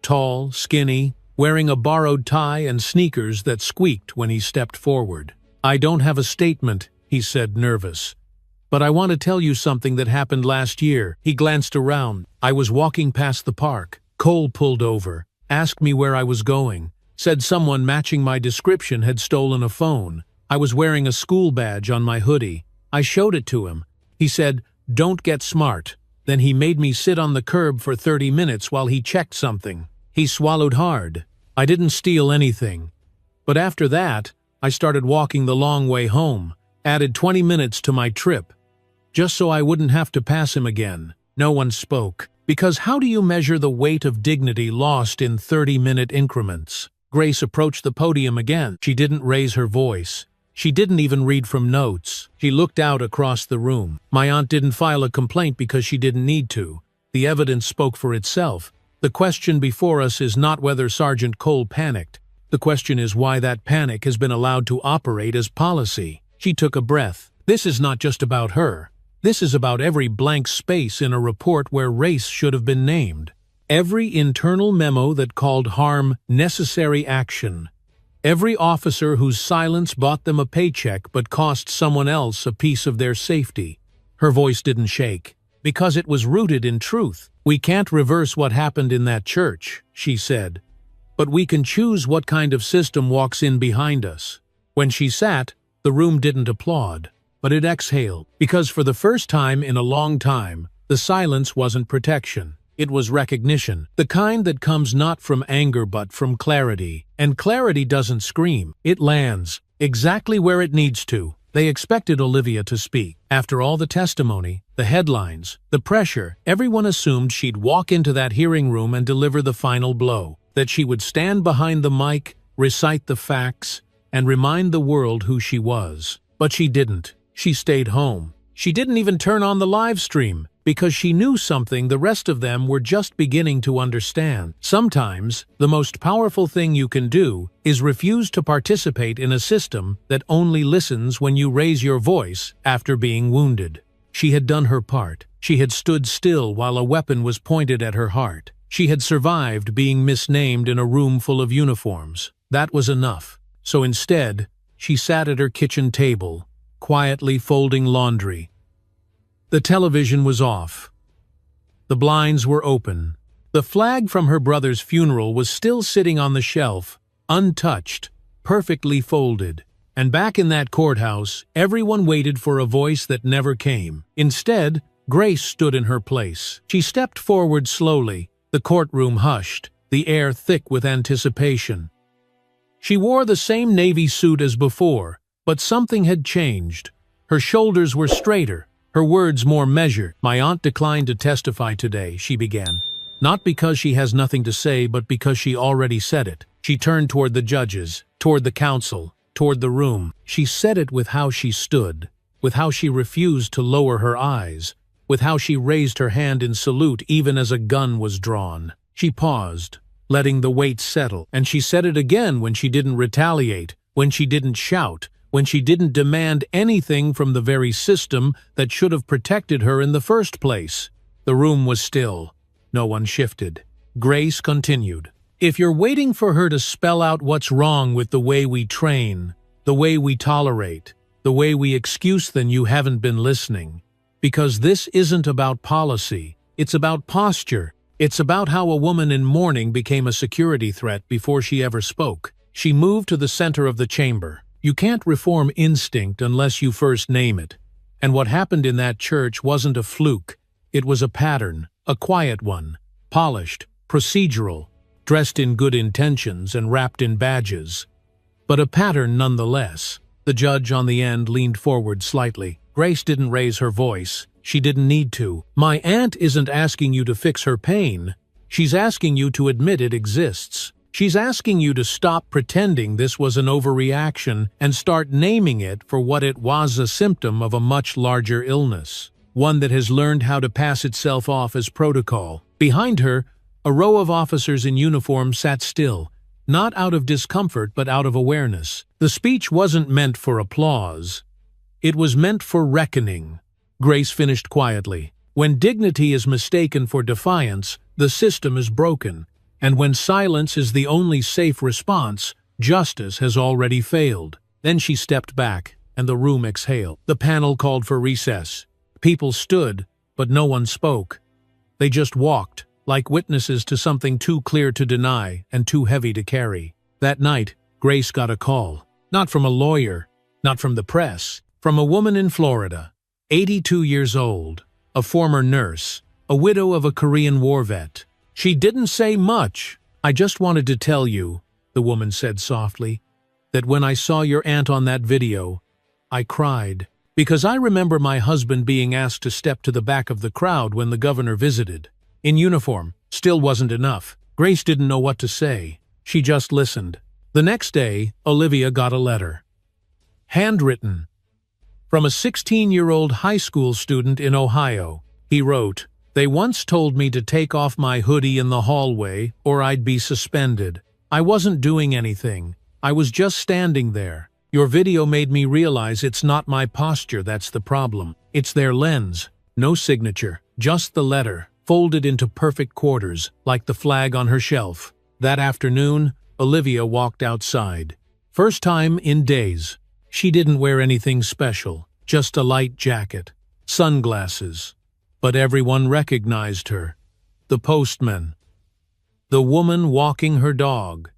Speaker 1: Tall, skinny, wearing a borrowed tie and sneakers that squeaked when he stepped forward. "I don't have a statement," he said, nervous. "But I want to tell you something that happened last year." He glanced around. "I was walking past the park. Cole pulled over, asked me where I was going, said someone matching my description had stolen a phone. I was wearing a school badge on my hoodie. I showed it to him. He said, 'Don't get smart.' Then he made me sit on the curb for 30 minutes while he checked something." He swallowed hard. "I didn't steal anything. But after that, I started walking the long way home, added 20 minutes to my trip, just so I wouldn't have to pass him again." No one spoke, because how do you measure the weight of dignity lost in 30-minute increments? Grace approached the podium again. She didn't raise her voice. She didn't even read from notes. She looked out across the room. "My aunt didn't file a complaint because she didn't need to. The evidence spoke for itself. The question before us is not whether Sergeant Cole panicked. The question is why that panic has been allowed to operate as policy." She took a breath. "This is not just about her. This is about every blank space in a report where race should have been named. Every internal memo that called harm necessary action. Every officer whose silence bought them a paycheck but cost someone else a piece of their safety." Her voice didn't shake, because it was rooted in truth. "We can't reverse what happened in that church," she said, "but we can choose what kind of system walks in behind us." When she sat, the room didn't applaud, but it exhaled, because for the first time in a long time, the silence wasn't protection. It was recognition, the kind that comes not from anger but from clarity. And clarity doesn't scream, it lands, exactly where it needs to. They expected Olivia to speak. After all the testimony, the headlines, the pressure, everyone assumed she'd walk into that hearing room and deliver the final blow. That she would stand behind the mic, recite the facts, and remind the world who she was. But she didn't. She stayed home. She didn't even turn on the live stream, because she knew something the rest of them were just beginning to understand. Sometimes, the most powerful thing you can do is refuse to participate in a system that only listens when you raise your voice after being wounded. She had done her part. She had stood still while a weapon was pointed at her heart. She had survived being misnamed in a room full of uniforms. That was enough. So instead, she sat at her kitchen table, quietly folding laundry. The television was off. The blinds were open. The flag from her brother's funeral was still sitting on the shelf, untouched, perfectly folded. And back in that courthouse, everyone waited for a voice that never came. Instead, Grace stood in her place. She stepped forward slowly. The courtroom hushed, the air thick with anticipation. She wore the same navy suit as before, but something had changed. Her shoulders were straighter, her words more measured. "My aunt declined to testify today," she began. "Not because she has nothing to say, but because she already said it." She turned toward the judges, toward the counsel, toward the room. She said it with how she stood, with how she refused to lower her eyes, with how she raised her hand in salute even as a gun was drawn. She paused, letting the weight settle, and she said it again when she didn't retaliate, when she didn't shout, when she didn't demand anything from the very system that should have protected her in the first place. The room was still. No one shifted. Grace continued. "If you're waiting for her to spell out what's wrong with the way we train, the way we tolerate, the way we excuse, then you haven't been listening. Because this isn't about policy. It's about posture. It's about how a woman in mourning became a security threat before she ever spoke." She moved to the center of the chamber. You can't reform instinct unless you first name it. And what happened in that church wasn't a fluke. It was a pattern, a quiet one, polished, procedural, dressed in good intentions and wrapped in badges. But a pattern nonetheless. The judge on the end leaned forward slightly. Grace didn't raise her voice. She didn't need to. My aunt isn't asking you to fix her pain. She's asking you to admit it exists. She's asking you to stop pretending this was an overreaction and start naming it for what it was, a symptom of a much larger illness. One that has learned how to pass itself off as protocol. Behind her, a row of officers in uniform sat still, not out of discomfort but out of awareness. The speech wasn't meant for applause. It was meant for reckoning. Grace finished quietly. When dignity is mistaken for defiance, the system is broken. And when silence is the only safe response, justice has already failed. Then she stepped back, and the room exhaled. The panel called for recess. People stood, but no one spoke. They just walked, like witnesses to something too clear to deny and too heavy to carry. That night, Grace got a call. Not from a lawyer, not from the press, from a woman in Florida, 82 years old, a former nurse, a widow of a Korean War vet. She didn't say much. "I just wanted to tell you," the woman said softly, "that when I saw your aunt on that video, I cried. Because I remember my husband being asked to step to the back of the crowd when the governor visited. In uniform, still wasn't enough. Grace didn't know what to say. She just listened. The next day, Olivia got a letter. Handwritten. From a 16-year-old high school student in Ohio. He wrote, "They once told me to take off my hoodie in the hallway or I'd be suspended. I wasn't doing anything. I was just standing there. Your video made me realize it's not my posture that's the problem. It's their lens. No signature, just the letter, folded into perfect quarters, like the flag on her shelf." That afternoon, Olivia walked outside. First time in days. She didn't wear anything special, just a light jacket, sunglasses. But everyone recognized her. The postman. The woman walking her dog.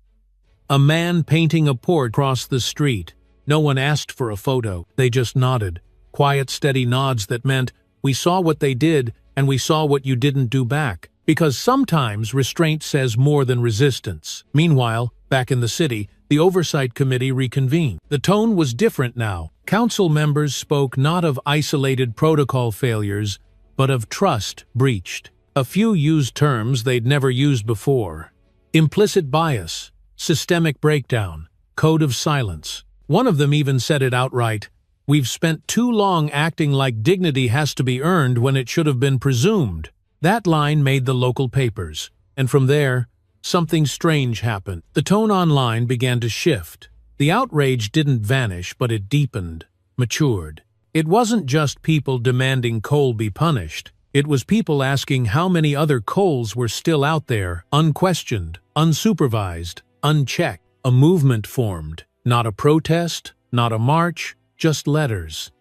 Speaker 1: A man painting a portrait across the street. No one asked for a photo, they just nodded. Quiet, steady nods that meant, "We saw what they did, and we saw what you didn't do back." Because sometimes restraint says more than resistance. Meanwhile, back in the city, the Oversight Committee reconvened. The tone was different now. Council members spoke not of isolated protocol failures, but of trust breached. A few used terms they'd never used before. Implicit bias, systemic breakdown, code of silence. One of them even said it outright, "We've spent too long acting like dignity has to be earned when it should have been presumed." That line made the local papers, and from there, something strange happened. The tone online began to shift. The outrage didn't vanish, but it deepened, matured. It wasn't just people demanding Cole be punished. It was people asking how many other Coles were still out there, unquestioned, unsupervised, unchecked. A movement formed. Not a protest, not a march, just letters.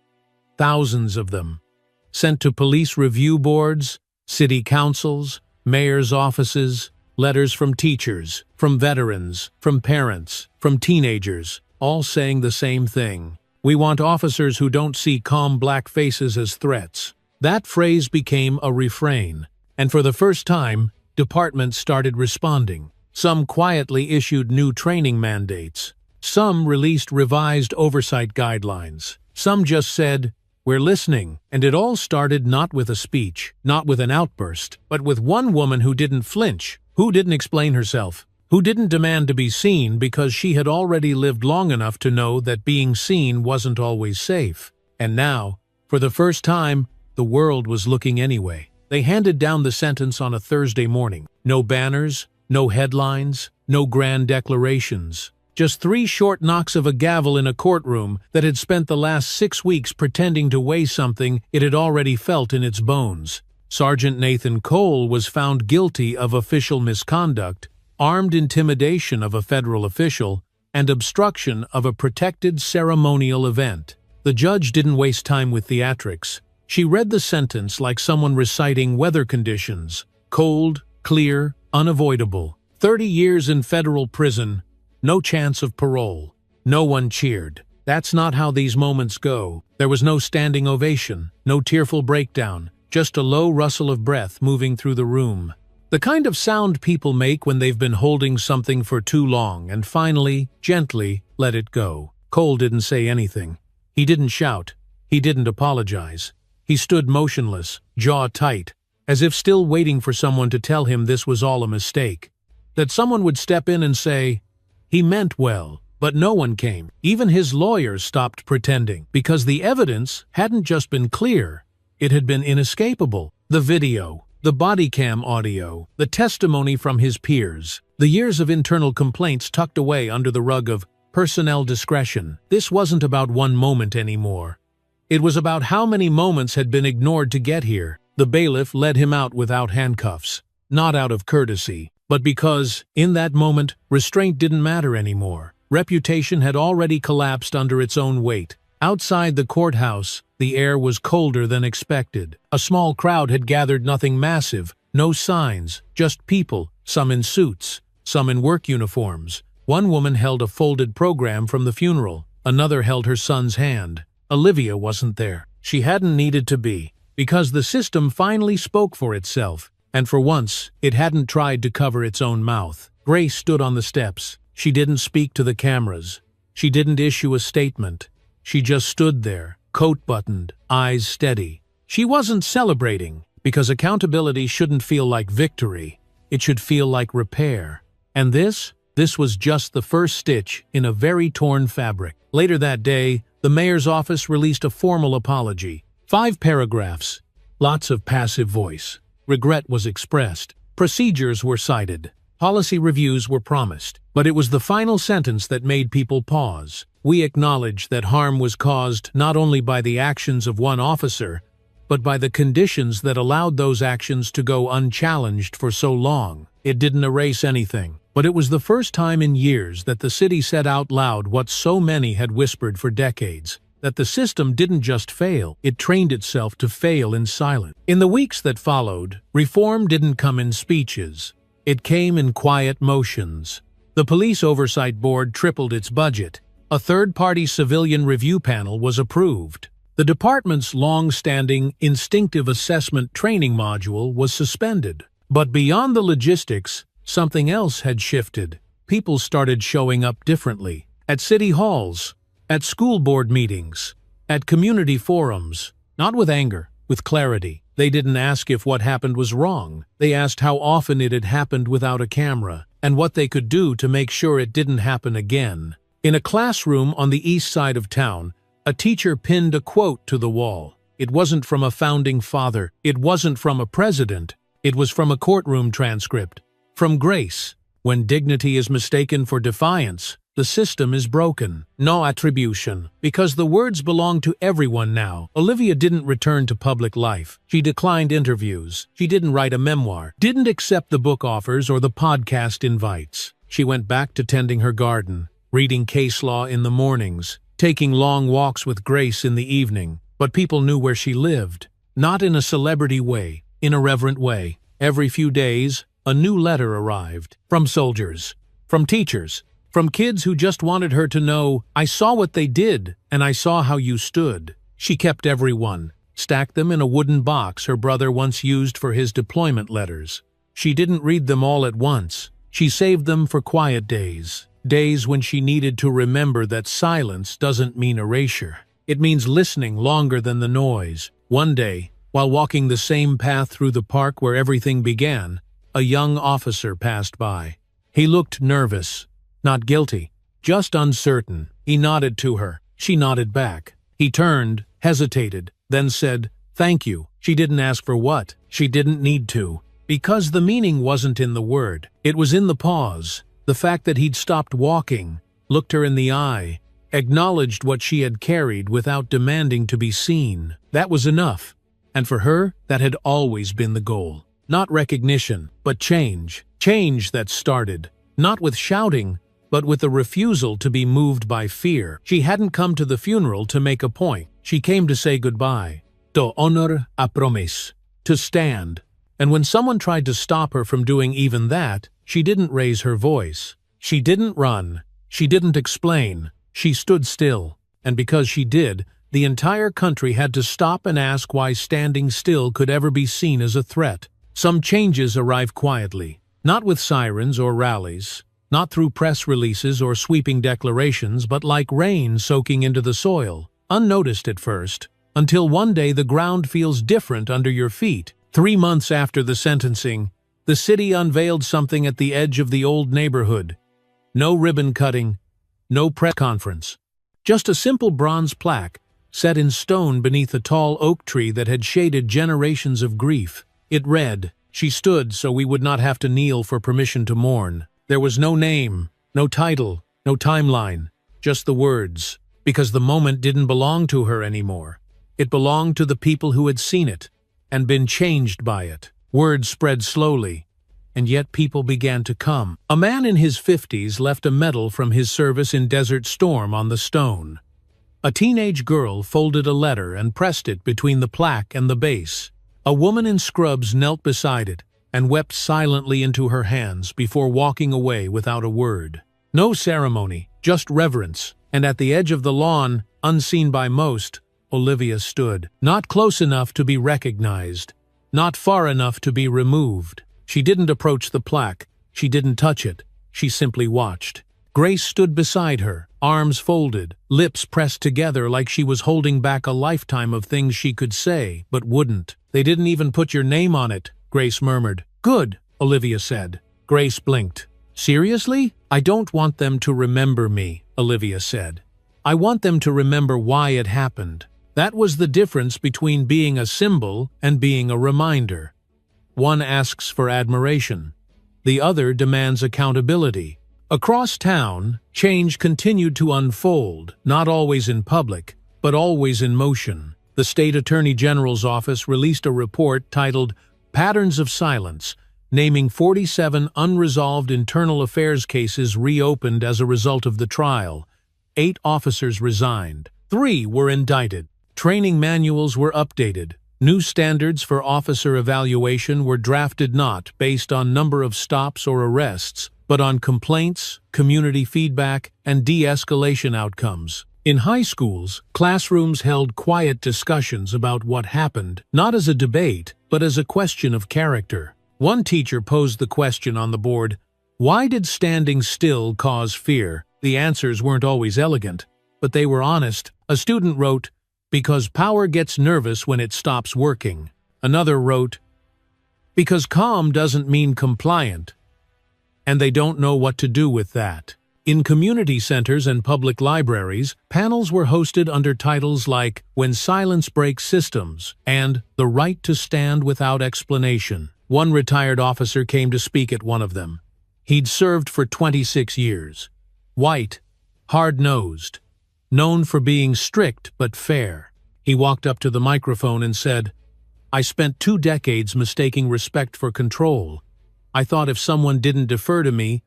Speaker 1: Thousands of them. Sent to police review boards, city councils, mayor's offices, letters from teachers, from veterans, from parents, from teenagers, all saying the same thing. "We want officers who don't see calm black faces as threats." That phrase became a refrain, and for the first time, departments started responding. Some quietly issued new training mandates. Some released revised oversight guidelines. Some just said, "We're listening." And it all started not with a speech, not with an outburst, but with one woman who didn't flinch, who didn't explain herself, who didn't demand to be seen because she had already lived long enough to know that being seen wasn't always safe. And now, for the first time, the world was looking anyway. They handed down the sentence on a Thursday morning. No banners, no headlines, no grand declarations. Just 3 short knocks of a gavel in a courtroom that had spent the last 6 weeks pretending to weigh something it had already felt in its bones. Sergeant Nathan Cole was found guilty of official misconduct, armed intimidation of a federal official, and obstruction of a protected ceremonial event. The judge didn't waste time with theatrics. She read the sentence like someone reciting weather conditions. Cold, clear, unavoidable. 30 years in federal prison. No chance of parole. No one cheered. That's not how these moments go. There was no standing ovation, no tearful breakdown, just a low rustle of breath moving through the room. The kind of sound people make when they've been holding something for too long and finally, gently, let it go. Cole didn't say anything. He didn't shout. He didn't apologize. He stood motionless, jaw tight, as if still waiting for someone to tell him this was all a mistake. That someone would step in and say, he meant well. But no one came. Even his lawyers stopped pretending, because the evidence hadn't just been clear, it had been inescapable. The video, the body cam audio, the testimony from his peers, the years of internal complaints tucked away under the rug of personnel discretion. This wasn't about one moment anymore. It was about how many moments had been ignored to get here. The bailiff led him out without handcuffs, not out of courtesy, but because, in that moment, restraint didn't matter anymore. Reputation had already collapsed under its own weight. Outside the courthouse, the air was colder than expected. A small crowd had gathered, nothing massive, no signs, just people, some in suits, some in work uniforms. One woman held a folded program from the funeral, another held her son's hand. Olivia wasn't there. She hadn't needed to be, because the system finally spoke for itself, and for once, it hadn't tried to cover its own mouth. Grace stood on the steps. She didn't speak to the cameras. She didn't issue a statement. She just stood there, coat buttoned, eyes steady. She wasn't celebrating, because accountability shouldn't feel like victory. It should feel like repair. And this was just the first stitch in a very torn fabric. Later that day, the mayor's office released a formal apology. 5 paragraphs. Lots of passive voice. Regret was expressed. Procedures were cited. Policy reviews were promised. But it was the final sentence that made people pause. We acknowledge that harm was caused not only by the actions of one officer, but by the conditions that allowed those actions to go unchallenged for so long. It didn't erase anything, but it was the first time in years that the city said out loud what so many had whispered for decades, that the system didn't just fail, it trained itself to fail in silence. In the weeks that followed, reform didn't come in speeches. It came in quiet motions. The Police Oversight Board tripled its budget. A third-party civilian review panel was approved. The department's long-standing instinctive assessment training module was suspended. But beyond the logistics, something else had shifted. People started showing up differently. At city halls, at school board meetings, at community forums. Not with anger, with clarity. They didn't ask if what happened was wrong. They asked how often it had happened without a camera, and what they could do to make sure it didn't happen again. In a classroom on the east side of town, a teacher pinned a quote to the wall. It wasn't from a founding father. It wasn't from a president. It was from a courtroom transcript. From Grace. When dignity is mistaken for defiance, the system is broken. No attribution. Because the words belong to everyone now. Olivia didn't return to public life. She declined interviews. She didn't write a memoir. Didn't accept the book offers or the podcast invites. She went back to tending her garden, reading case law in the mornings, taking long walks with Grace in the evening. But people knew where she lived. Not in a celebrity way, in a reverent way. Every few days, a new letter arrived. From soldiers. From teachers. From kids who just wanted her to know, I saw what they did, and I saw how you stood. She kept every one, stacked them in a wooden box her brother once used for his deployment letters. She didn't read them all at once. She saved them for quiet days. Days when she needed to remember that silence doesn't mean erasure. It means listening longer than the noise. One day, while walking the same path through the park where everything began, a young officer passed by. He looked nervous. Not guilty, just uncertain. He nodded to her. She nodded back. He turned, hesitated, then said, "Thank you." She didn't ask for what. She didn't need to. Because the meaning wasn't in the word. It was in the pause. The fact that he'd stopped walking, looked her in the eye, acknowledged what she had carried without demanding to be seen. That was enough. And for her, that had always been the goal. Not recognition, but change. Change that started, not with shouting, but with the refusal to be moved by fear. She hadn't come to the funeral to make a point. She came to say goodbye. To honor a promise. To stand. And when someone tried to stop her from doing even that, she didn't raise her voice. She didn't run. She didn't explain. She stood still. And because she did, the entire country had to stop and ask why standing still could ever be seen as a threat. Some changes arrived quietly. Not with sirens or rallies. Not through press releases or sweeping declarations, but like rain soaking into the soil. Unnoticed at first, until one day the ground feels different under your feet. 3 months after the sentencing, the city unveiled something at the edge of the old neighborhood. No ribbon cutting, no press conference. Just a simple bronze plaque, set in stone beneath a tall oak tree that had shaded generations of grief. It read, "She stood so we would not have to kneel for permission to mourn." There was no name, no title, no timeline, just the words, because the moment didn't belong to her anymore. It belonged to the people who had seen it and been changed by it. Word spread slowly, and yet people began to come. A man in his 50s left a medal from his service in Desert Storm on the stone. A teenage girl folded a letter and pressed it between the plaque and the base. A woman in scrubs knelt beside it and wept silently into her hands before walking away without a word. No ceremony, just reverence, and at the edge of the lawn, unseen by most, Olivia stood, not close enough to be recognized, not far enough to be removed. She didn't approach the plaque, she didn't touch it, she simply watched. Grace stood beside her, arms folded, lips pressed together like she was holding back a lifetime of things she could say, but wouldn't. "They didn't even put your name on it," Grace murmured. "Good," Olivia said. Grace blinked. "Seriously? I don't want them to remember me," Olivia said. "I want them to remember why it happened." That was the difference between being a symbol and being a reminder. One asks for admiration. The other demands accountability. Across town, change continued to unfold, not always in public, but always in motion. The State Attorney General's office released a report titled Patterns of Silence, naming 47 unresolved internal affairs cases reopened as a result of the trial. 8 officers resigned. 3 were indicted. Training manuals were updated. New standards for officer evaluation were drafted not based on number of stops or arrests, but on complaints, community feedback, and de-escalation outcomes. In high schools, classrooms held quiet discussions about what happened, not as a debate, but as a question of character. One teacher posed the question on the board, "Why did standing still cause fear?" The answers weren't always elegant, but they were honest. A student wrote, "Because power gets nervous when it stops working." Another wrote, "Because calm doesn't mean compliant, and they don't know what to do with that." In community centers and public libraries, panels were hosted under titles like "When Silence Breaks Systems" and "The Right to Stand Without Explanation." One retired officer came to speak at one of them. He'd served for 26 years. White, hard-nosed, known for being strict but fair. He walked up to the microphone and said, "I spent 2 decades mistaking respect for control. I thought if someone didn't defer to me,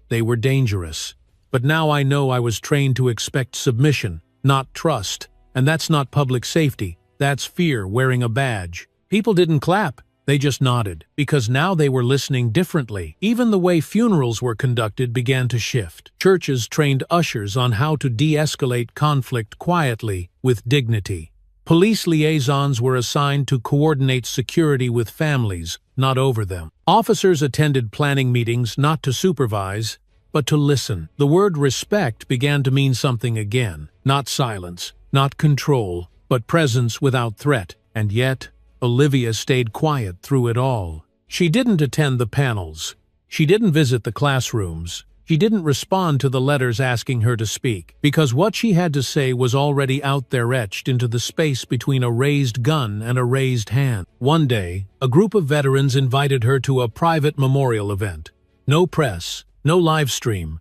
Speaker 1: they were dangerous. But now I know I was trained to expect submission, not trust. And that's not public safety, that's fear wearing a badge." People didn't clap. They just nodded, because now they were listening differently. Even the way funerals were conducted began to shift. Churches trained ushers on how to de-escalate conflict quietly, with dignity. Police liaisons were assigned to coordinate security with families, not over them. Officers attended planning meetings not to supervise, but to listen. The word respect began to mean something again. Not silence, not control, but presence without threat. And yet, Olivia stayed quiet through it all. She didn't attend the panels. She didn't visit the classrooms. She didn't respond to the letters asking her to speak, because what she had to say was already out there etched into the space between a raised gun and a raised hand. One day, a group of veterans invited her to a private memorial event. No press, no live stream,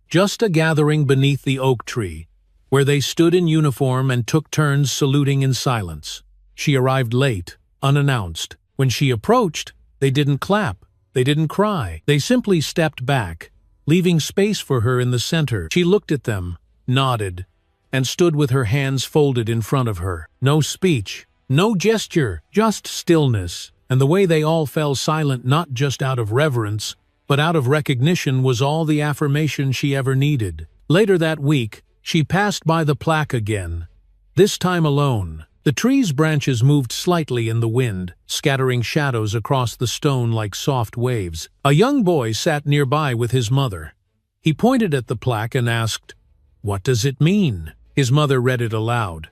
Speaker 1: just a gathering beneath the oak tree, where they stood in uniform and took turns saluting in silence. She arrived late, unannounced. When she approached, they didn't clap, they didn't cry. They simply stepped back, leaving space for her in the center. She looked at them, nodded, and stood with her hands folded in front of her. No speech, no gesture, just stillness. And the way they all fell silent not just out of reverence, but out of recognition was all the affirmation she ever needed. Later that week, she passed by the plaque again, this time alone. The tree's branches moved slightly in the wind, scattering shadows across the stone like soft waves. A young boy sat nearby with his mother. He pointed at the plaque and asked, "What does it mean?" His mother read it aloud.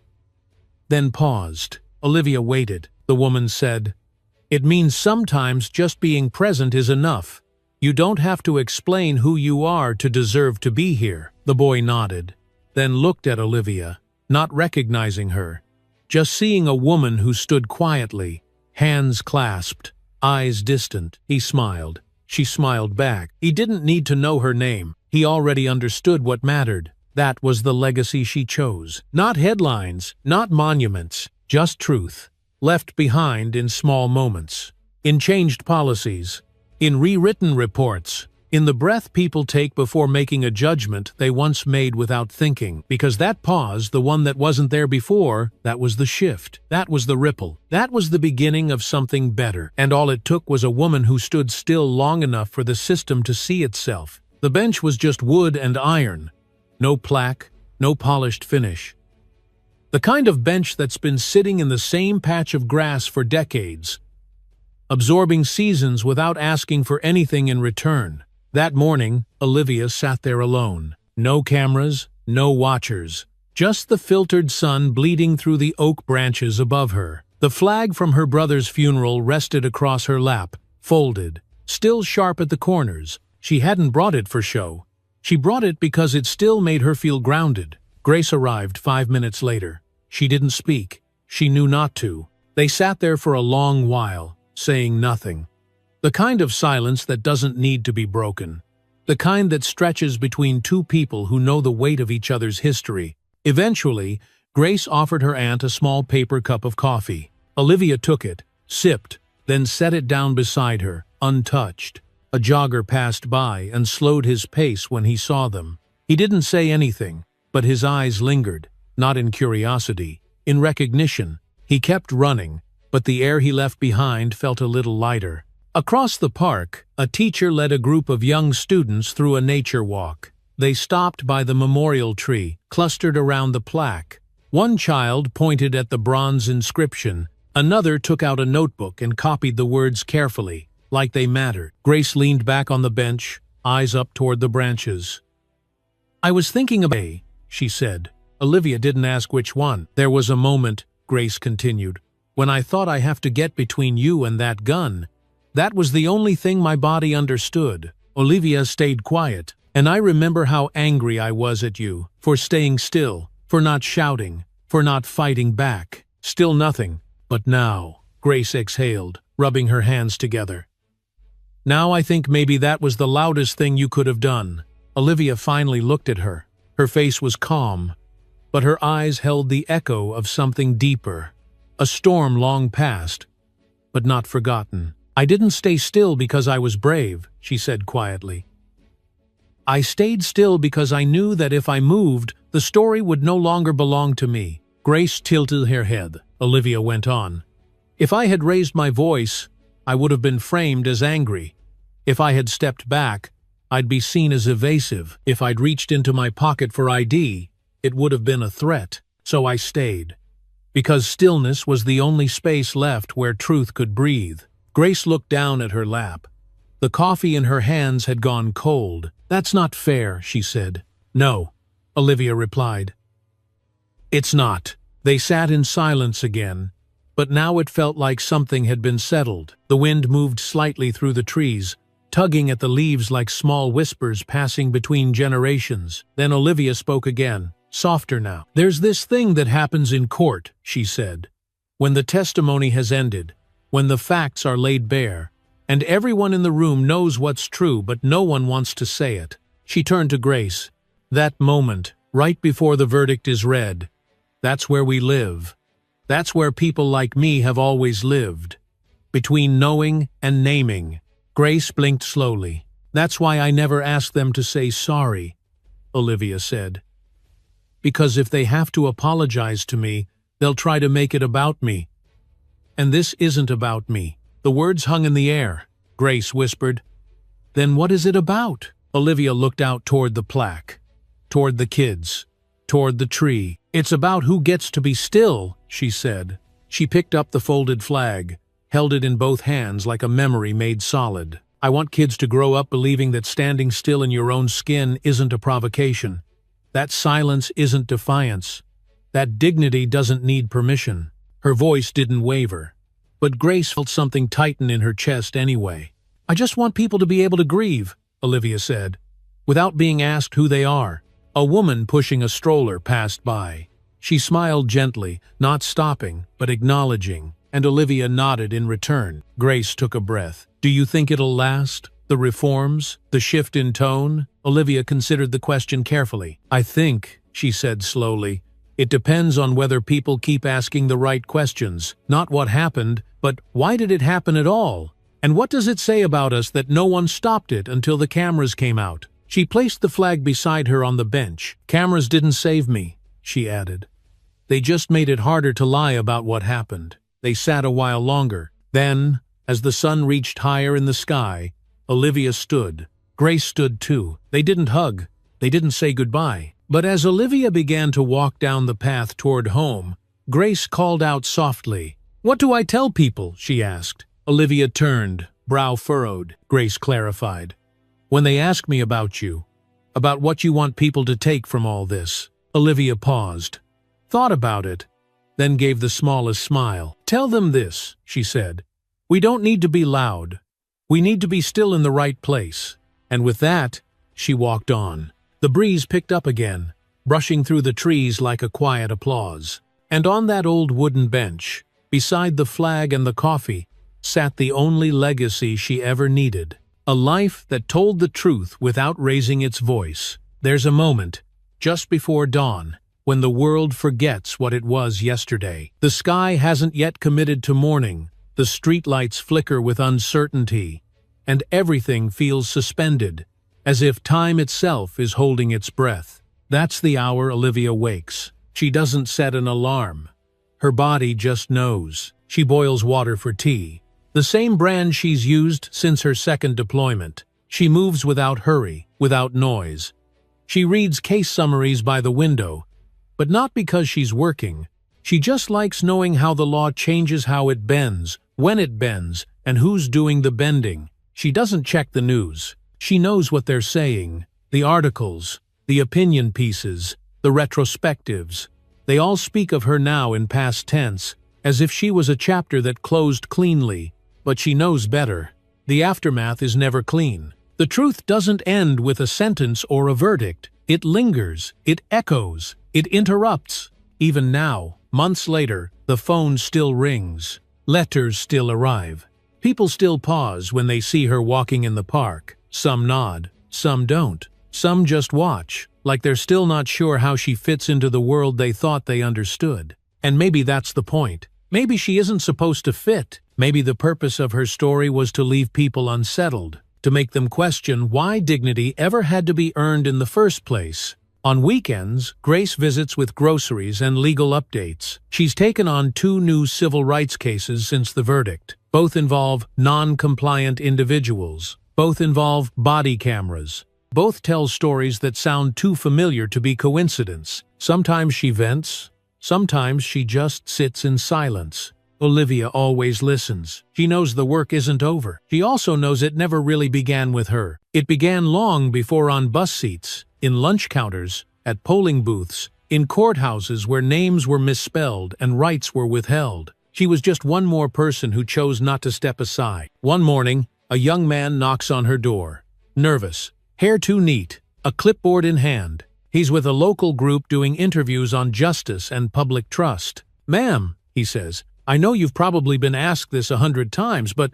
Speaker 1: then paused. Olivia waited. The woman said, "It means sometimes just being present is enough. You don't have to explain who you are to deserve to be here." The boy nodded, then looked at Olivia, not recognizing her. Just seeing a woman who stood quietly, hands clasped, eyes distant. He smiled. She smiled back. He didn't need to know her name. He already understood what mattered. That was the legacy she chose. Not headlines, not monuments, just truth, left behind in small moments, in changed policies, in rewritten reports, in the breath people take before making a judgment they once made without thinking. Because that pause, the one that wasn't there before, that was the shift. That was the ripple. That was the beginning of something better. And all it took was a woman who stood still long enough for the system to see itself. The bench was just wood and iron. No plaque, no polished finish. The kind of bench that's been sitting in the same patch of grass for decades, absorbing seasons without asking for anything in return. That morning, Olivia sat there alone. No cameras, no watchers, just the filtered sun bleeding through the oak branches above her. The flag from her brother's funeral rested across her lap, folded, still sharp at the corners. She hadn't brought it for show. She brought it because it still made her feel grounded. Grace arrived 5 minutes later. She didn't speak. She knew not to. They sat there for a long while, saying nothing. The kind of silence that doesn't need to be broken. The kind that stretches between two people who know the weight of each other's history. Eventually, Grace offered her aunt a small paper cup of coffee. Olivia took it, sipped, then set it down beside her, untouched. A jogger passed by and slowed his pace when he saw them. He didn't say anything, but his eyes lingered, not in curiosity, in recognition. He kept running, but the air he left behind felt a little lighter. Across the park, a teacher led a group of young students through a nature walk. They stopped by the memorial tree, clustered around the plaque. One child pointed at the bronze inscription. Another took out a notebook and copied the words carefully, like they mattered. Grace leaned back on the bench, eyes up toward the branches. "I was thinking about it," she said. Olivia didn't ask which one. "There was a moment," Grace continued, "when I thought I have to get between you and that gun. That was the only thing my body understood." Olivia stayed quiet, "And I remember how angry I was at you, for staying still, for not shouting, for not fighting back. Still nothing. But now," Grace exhaled, rubbing her hands together. "Now I think maybe that was the loudest thing you could have done." Olivia finally looked at her. Her face was calm, but her eyes held the echo of something deeper. A storm long past, but not forgotten. "I didn't stay still because I was brave," she said quietly. "I stayed still because I knew that if I moved, the story would no longer belong to me." Grace tilted her head. Olivia went on. "If I had raised my voice, I would have been framed as angry. If I had stepped back, I'd be seen as evasive. If I'd reached into my pocket for ID, it would have been a threat. So I stayed. Because stillness was the only space left where truth could breathe." Grace looked down at her lap. The coffee in her hands had gone cold. "That's not fair," she said. "No," Olivia replied. "It's not." They sat in silence again, but now it felt like something had been settled. The wind moved slightly through the trees, tugging at the leaves like small whispers passing between generations. Then Olivia spoke again, softer now. "There's this thing that happens in court," she said. "When the testimony has ended, when the facts are laid bare, and everyone in the room knows what's true but no one wants to say it." She turned to Grace. "That moment, right before the verdict is read, that's where we live. That's where people like me have always lived. Between knowing and naming." Grace blinked slowly. "That's why I never ask them to say sorry," Olivia said. "Because if they have to apologize to me, they'll try to make it about me. And this isn't about me." The words hung in the air. Grace whispered, "Then what is it about?" Olivia looked out toward the plaque, toward the kids, toward the tree. "It's about who gets to be still," she said. She picked up the folded flag, held it in both hands like a memory made solid. "I want kids to grow up believing that standing still in your own skin isn't a provocation. That silence isn't defiance. That dignity doesn't need permission. Her voice didn't waver. But Grace felt something tighten in her chest anyway. I just want people to be able to grieve, Olivia said, without being asked who they are. A woman pushing a stroller passed by. She smiled gently, not stopping, but acknowledging, and Olivia nodded in return. Grace took a breath. Do you think it'll last? The reforms? The shift in tone? Olivia considered the question carefully. I think, she said slowly, it depends on whether people keep asking the right questions. Not what happened, but why did it happen at all? And what does it say about us that no one stopped it until the cameras came out? She placed the flag beside her on the bench. Cameras didn't save me, she added. They just made it harder to lie about what happened. They sat a while longer. Then, as the sun reached higher in the sky, Olivia stood. Grace stood too. They didn't hug. They didn't say goodbye. But as Olivia began to walk down the path toward home, Grace called out softly. What do I tell people? She asked. Olivia turned, brow furrowed. Grace clarified. When they ask me about you, about what you want people to take from all this. Olivia paused, thought about it, then gave the smallest smile. Tell them this, she said. We don't need to be loud. We need to be still in the right place. And with that, she walked on. The breeze picked up again, brushing through the trees like a quiet applause. And on that old wooden bench, beside the flag and the coffee, sat the only legacy she ever needed. A life that told the truth without raising its voice. There's a moment, just before dawn, when the world forgets what it was yesterday. The sky hasn't yet committed to morning, the streetlights flicker with uncertainty, and everything feels suspended, as if time itself is holding its breath. That's the hour Olivia wakes. She doesn't set an alarm. Her body just knows. She boils water for tea, the same brand she's used since her second deployment. She moves without hurry, without noise. She reads case summaries by the window, but not because she's working. She just likes knowing how the law changes, how it bends, when it bends, and who's doing the bending. She doesn't check the news. She knows what they're saying. The articles, the opinion pieces, the retrospectives. They all speak of her now in past tense, as if she was a chapter that closed cleanly. But she knows better. The aftermath is never clean. The truth doesn't end with a sentence or a verdict. It lingers, it echoes, it interrupts. Even now, months later, the phone still rings. Letters still arrive. People still pause when they see her walking in the park. Some nod, some don't. Some just watch, like they're still not sure how she fits into the world they thought they understood. And maybe that's the point. Maybe she isn't supposed to fit. Maybe the purpose of her story was to leave people unsettled, to make them question why dignity ever had to be earned in the first place. On weekends, Grace visits with groceries and legal updates. She's taken on 2 new civil rights cases since the verdict. Both involve non-compliant individuals. Both involve body cameras. Both tell stories that sound too familiar to be coincidence. Sometimes she vents. Sometimes she just sits in silence. Olivia always listens. She knows the work isn't over. She also knows it never really began with her. It began long before, on bus seats, in lunch counters, at polling booths, in courthouses where names were misspelled and rights were withheld. She was just one more person who chose not to step aside. One morning, a young man knocks on her door. Nervous, hair too neat, a clipboard in hand. He's with a local group doing interviews on justice and public trust. Ma'am, he says, I know you've probably been asked this 100 times, but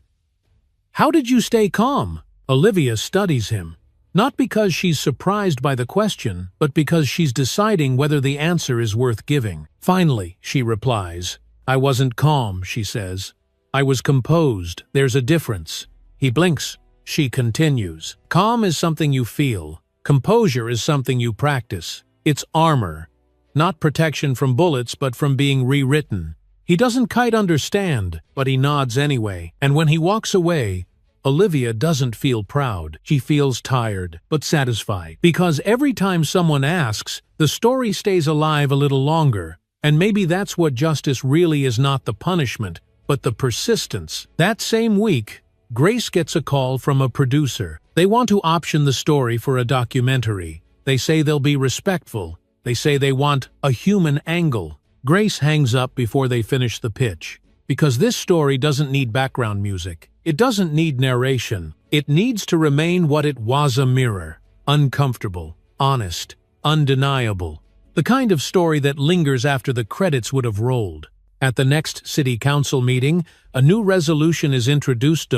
Speaker 1: how did you stay calm? Olivia studies him. Not because she's surprised by the question, but because she's deciding whether the answer is worth giving. Finally, she replies. I wasn't calm, she says. I was composed. There's a difference. He blinks. She continues. Calm is something you feel. Composure is something you practice. It's armor. Not protection from bullets, but from being rewritten. He doesn't quite understand, but he nods anyway. And when he walks away, Olivia doesn't feel proud. She feels tired, but satisfied. Because every time someone asks, the story stays alive a little longer. And maybe that's what justice really is, not the punishment, but the persistence. That same week, Grace gets a call from a producer. They want to option the story for a documentary. They say they'll be respectful, They say they want a human angle. Grace hangs up before they finish the pitch. Because this story doesn't need background music. It doesn't need narration. It needs to remain what it was: a mirror. Uncomfortable, honest, undeniable. The kind of story that lingers after the credits would have rolled. At the next city council meeting, a new resolution is introduced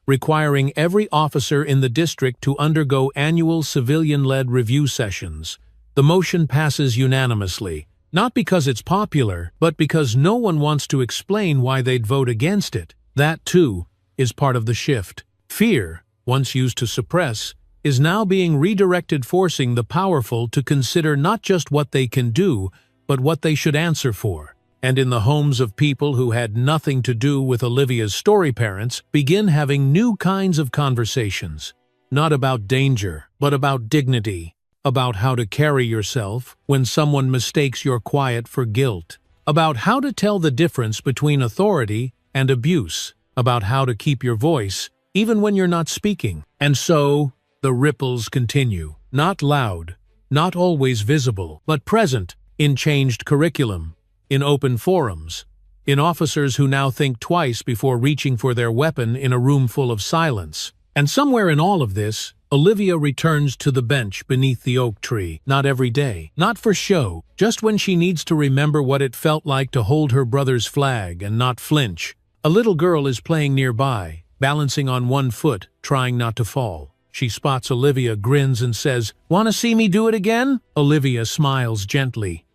Speaker 1: requiring every officer in the district to undergo annual civilian-led review sessions. The motion passes unanimously, not because it's popular, but because no one wants to explain why they'd vote against it. That, too, is part of the shift. Fear, once used to suppress, is now being redirected, forcing the powerful to consider not just what they can do, but what they should answer for. And in the homes of people who had nothing to do with Olivia's story, parents begin having new kinds of conversations. Not about danger, but about dignity. About how to carry yourself when someone mistakes your quiet for guilt. About how to tell the difference between authority and abuse. About how to keep your voice even when you're not speaking. And so, the ripples continue. Not loud, not always visible, but present in changed curriculum, in open forums, in officers who now think twice before reaching for their weapon in a room full of silence. And somewhere in all of this, Olivia returns to the bench beneath the oak tree. Not every day, not for show, just when she needs to remember what it felt like to hold her brother's flag and not flinch. A little girl is playing nearby, balancing on one foot, trying not to fall. She spots Olivia, grins and says, "Want to see me do it again?" Olivia smiles gently.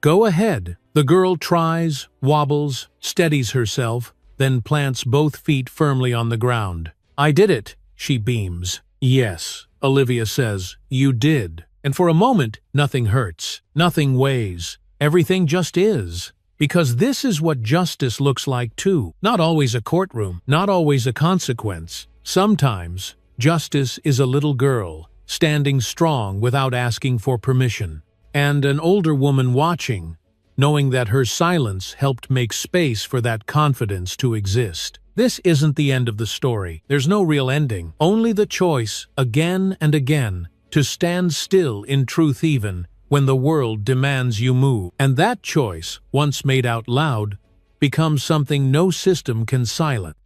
Speaker 1: "Go ahead." The girl tries, wobbles, steadies herself, then plants both feet firmly on the ground. "I did it," she beams. "Yes," Olivia says, "you did." And for a moment, nothing hurts, nothing weighs, everything just is. Because this is what justice looks like too. Not always a courtroom, not always a consequence. Sometimes, justice is a little girl, standing strong without asking for permission. And an older woman watching, knowing that her silence helped make space for that confidence to exist. This isn't the end of the story. There's no real ending. Only the choice, again and again, to stand still in truth even when the world demands you move. And that choice, once made out loud, becomes something no system can silence.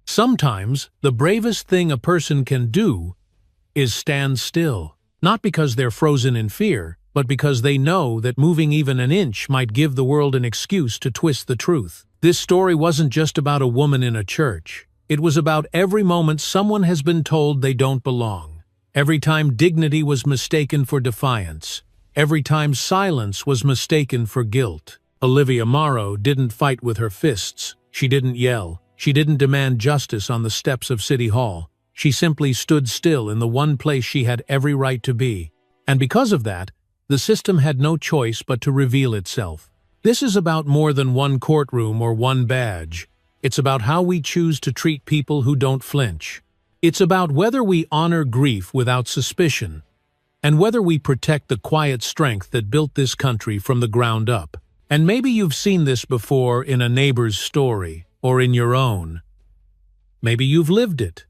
Speaker 1: Sometimes, the bravest thing a person can do is stand still. Not because they're frozen in fear, but because they know that moving even an inch might give the world an excuse to twist the truth. This story wasn't just about a woman in a church. It was about every moment someone has been told they don't belong. Every time dignity was mistaken for defiance. Every time silence was mistaken for guilt. Olivia Morrow didn't fight with her fists. She didn't yell. She didn't demand justice on the steps of City Hall. She simply stood still in the one place she had every right to be. And because of that, the system had no choice but to reveal itself. This is about more than one courtroom or one badge. It's about how we choose to treat people who don't flinch. It's about whether we honor grief without suspicion, and whether we protect the quiet strength that built this country from the ground up. And maybe you've seen this before in a neighbor's story, or in your own. Maybe you've lived it.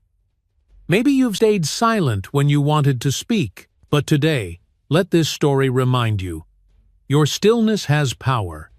Speaker 1: Maybe you've stayed silent when you wanted to speak. But today, let this story remind you, your stillness has power.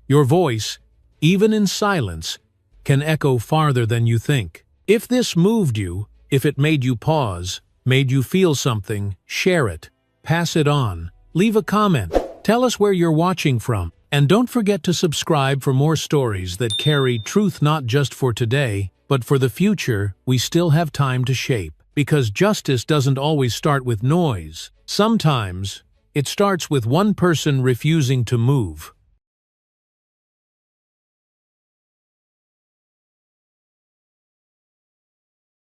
Speaker 1: Your voice, even in silence, can echo farther than you think. If this moved you, if it made you pause, made you feel something, share it, pass it on, leave a comment, tell us where you're watching from, and don't forget to subscribe for more stories that carry truth not just for today, but for the future we still have time to shape. Because justice doesn't always start with noise. Sometimes, it starts with one person refusing to move.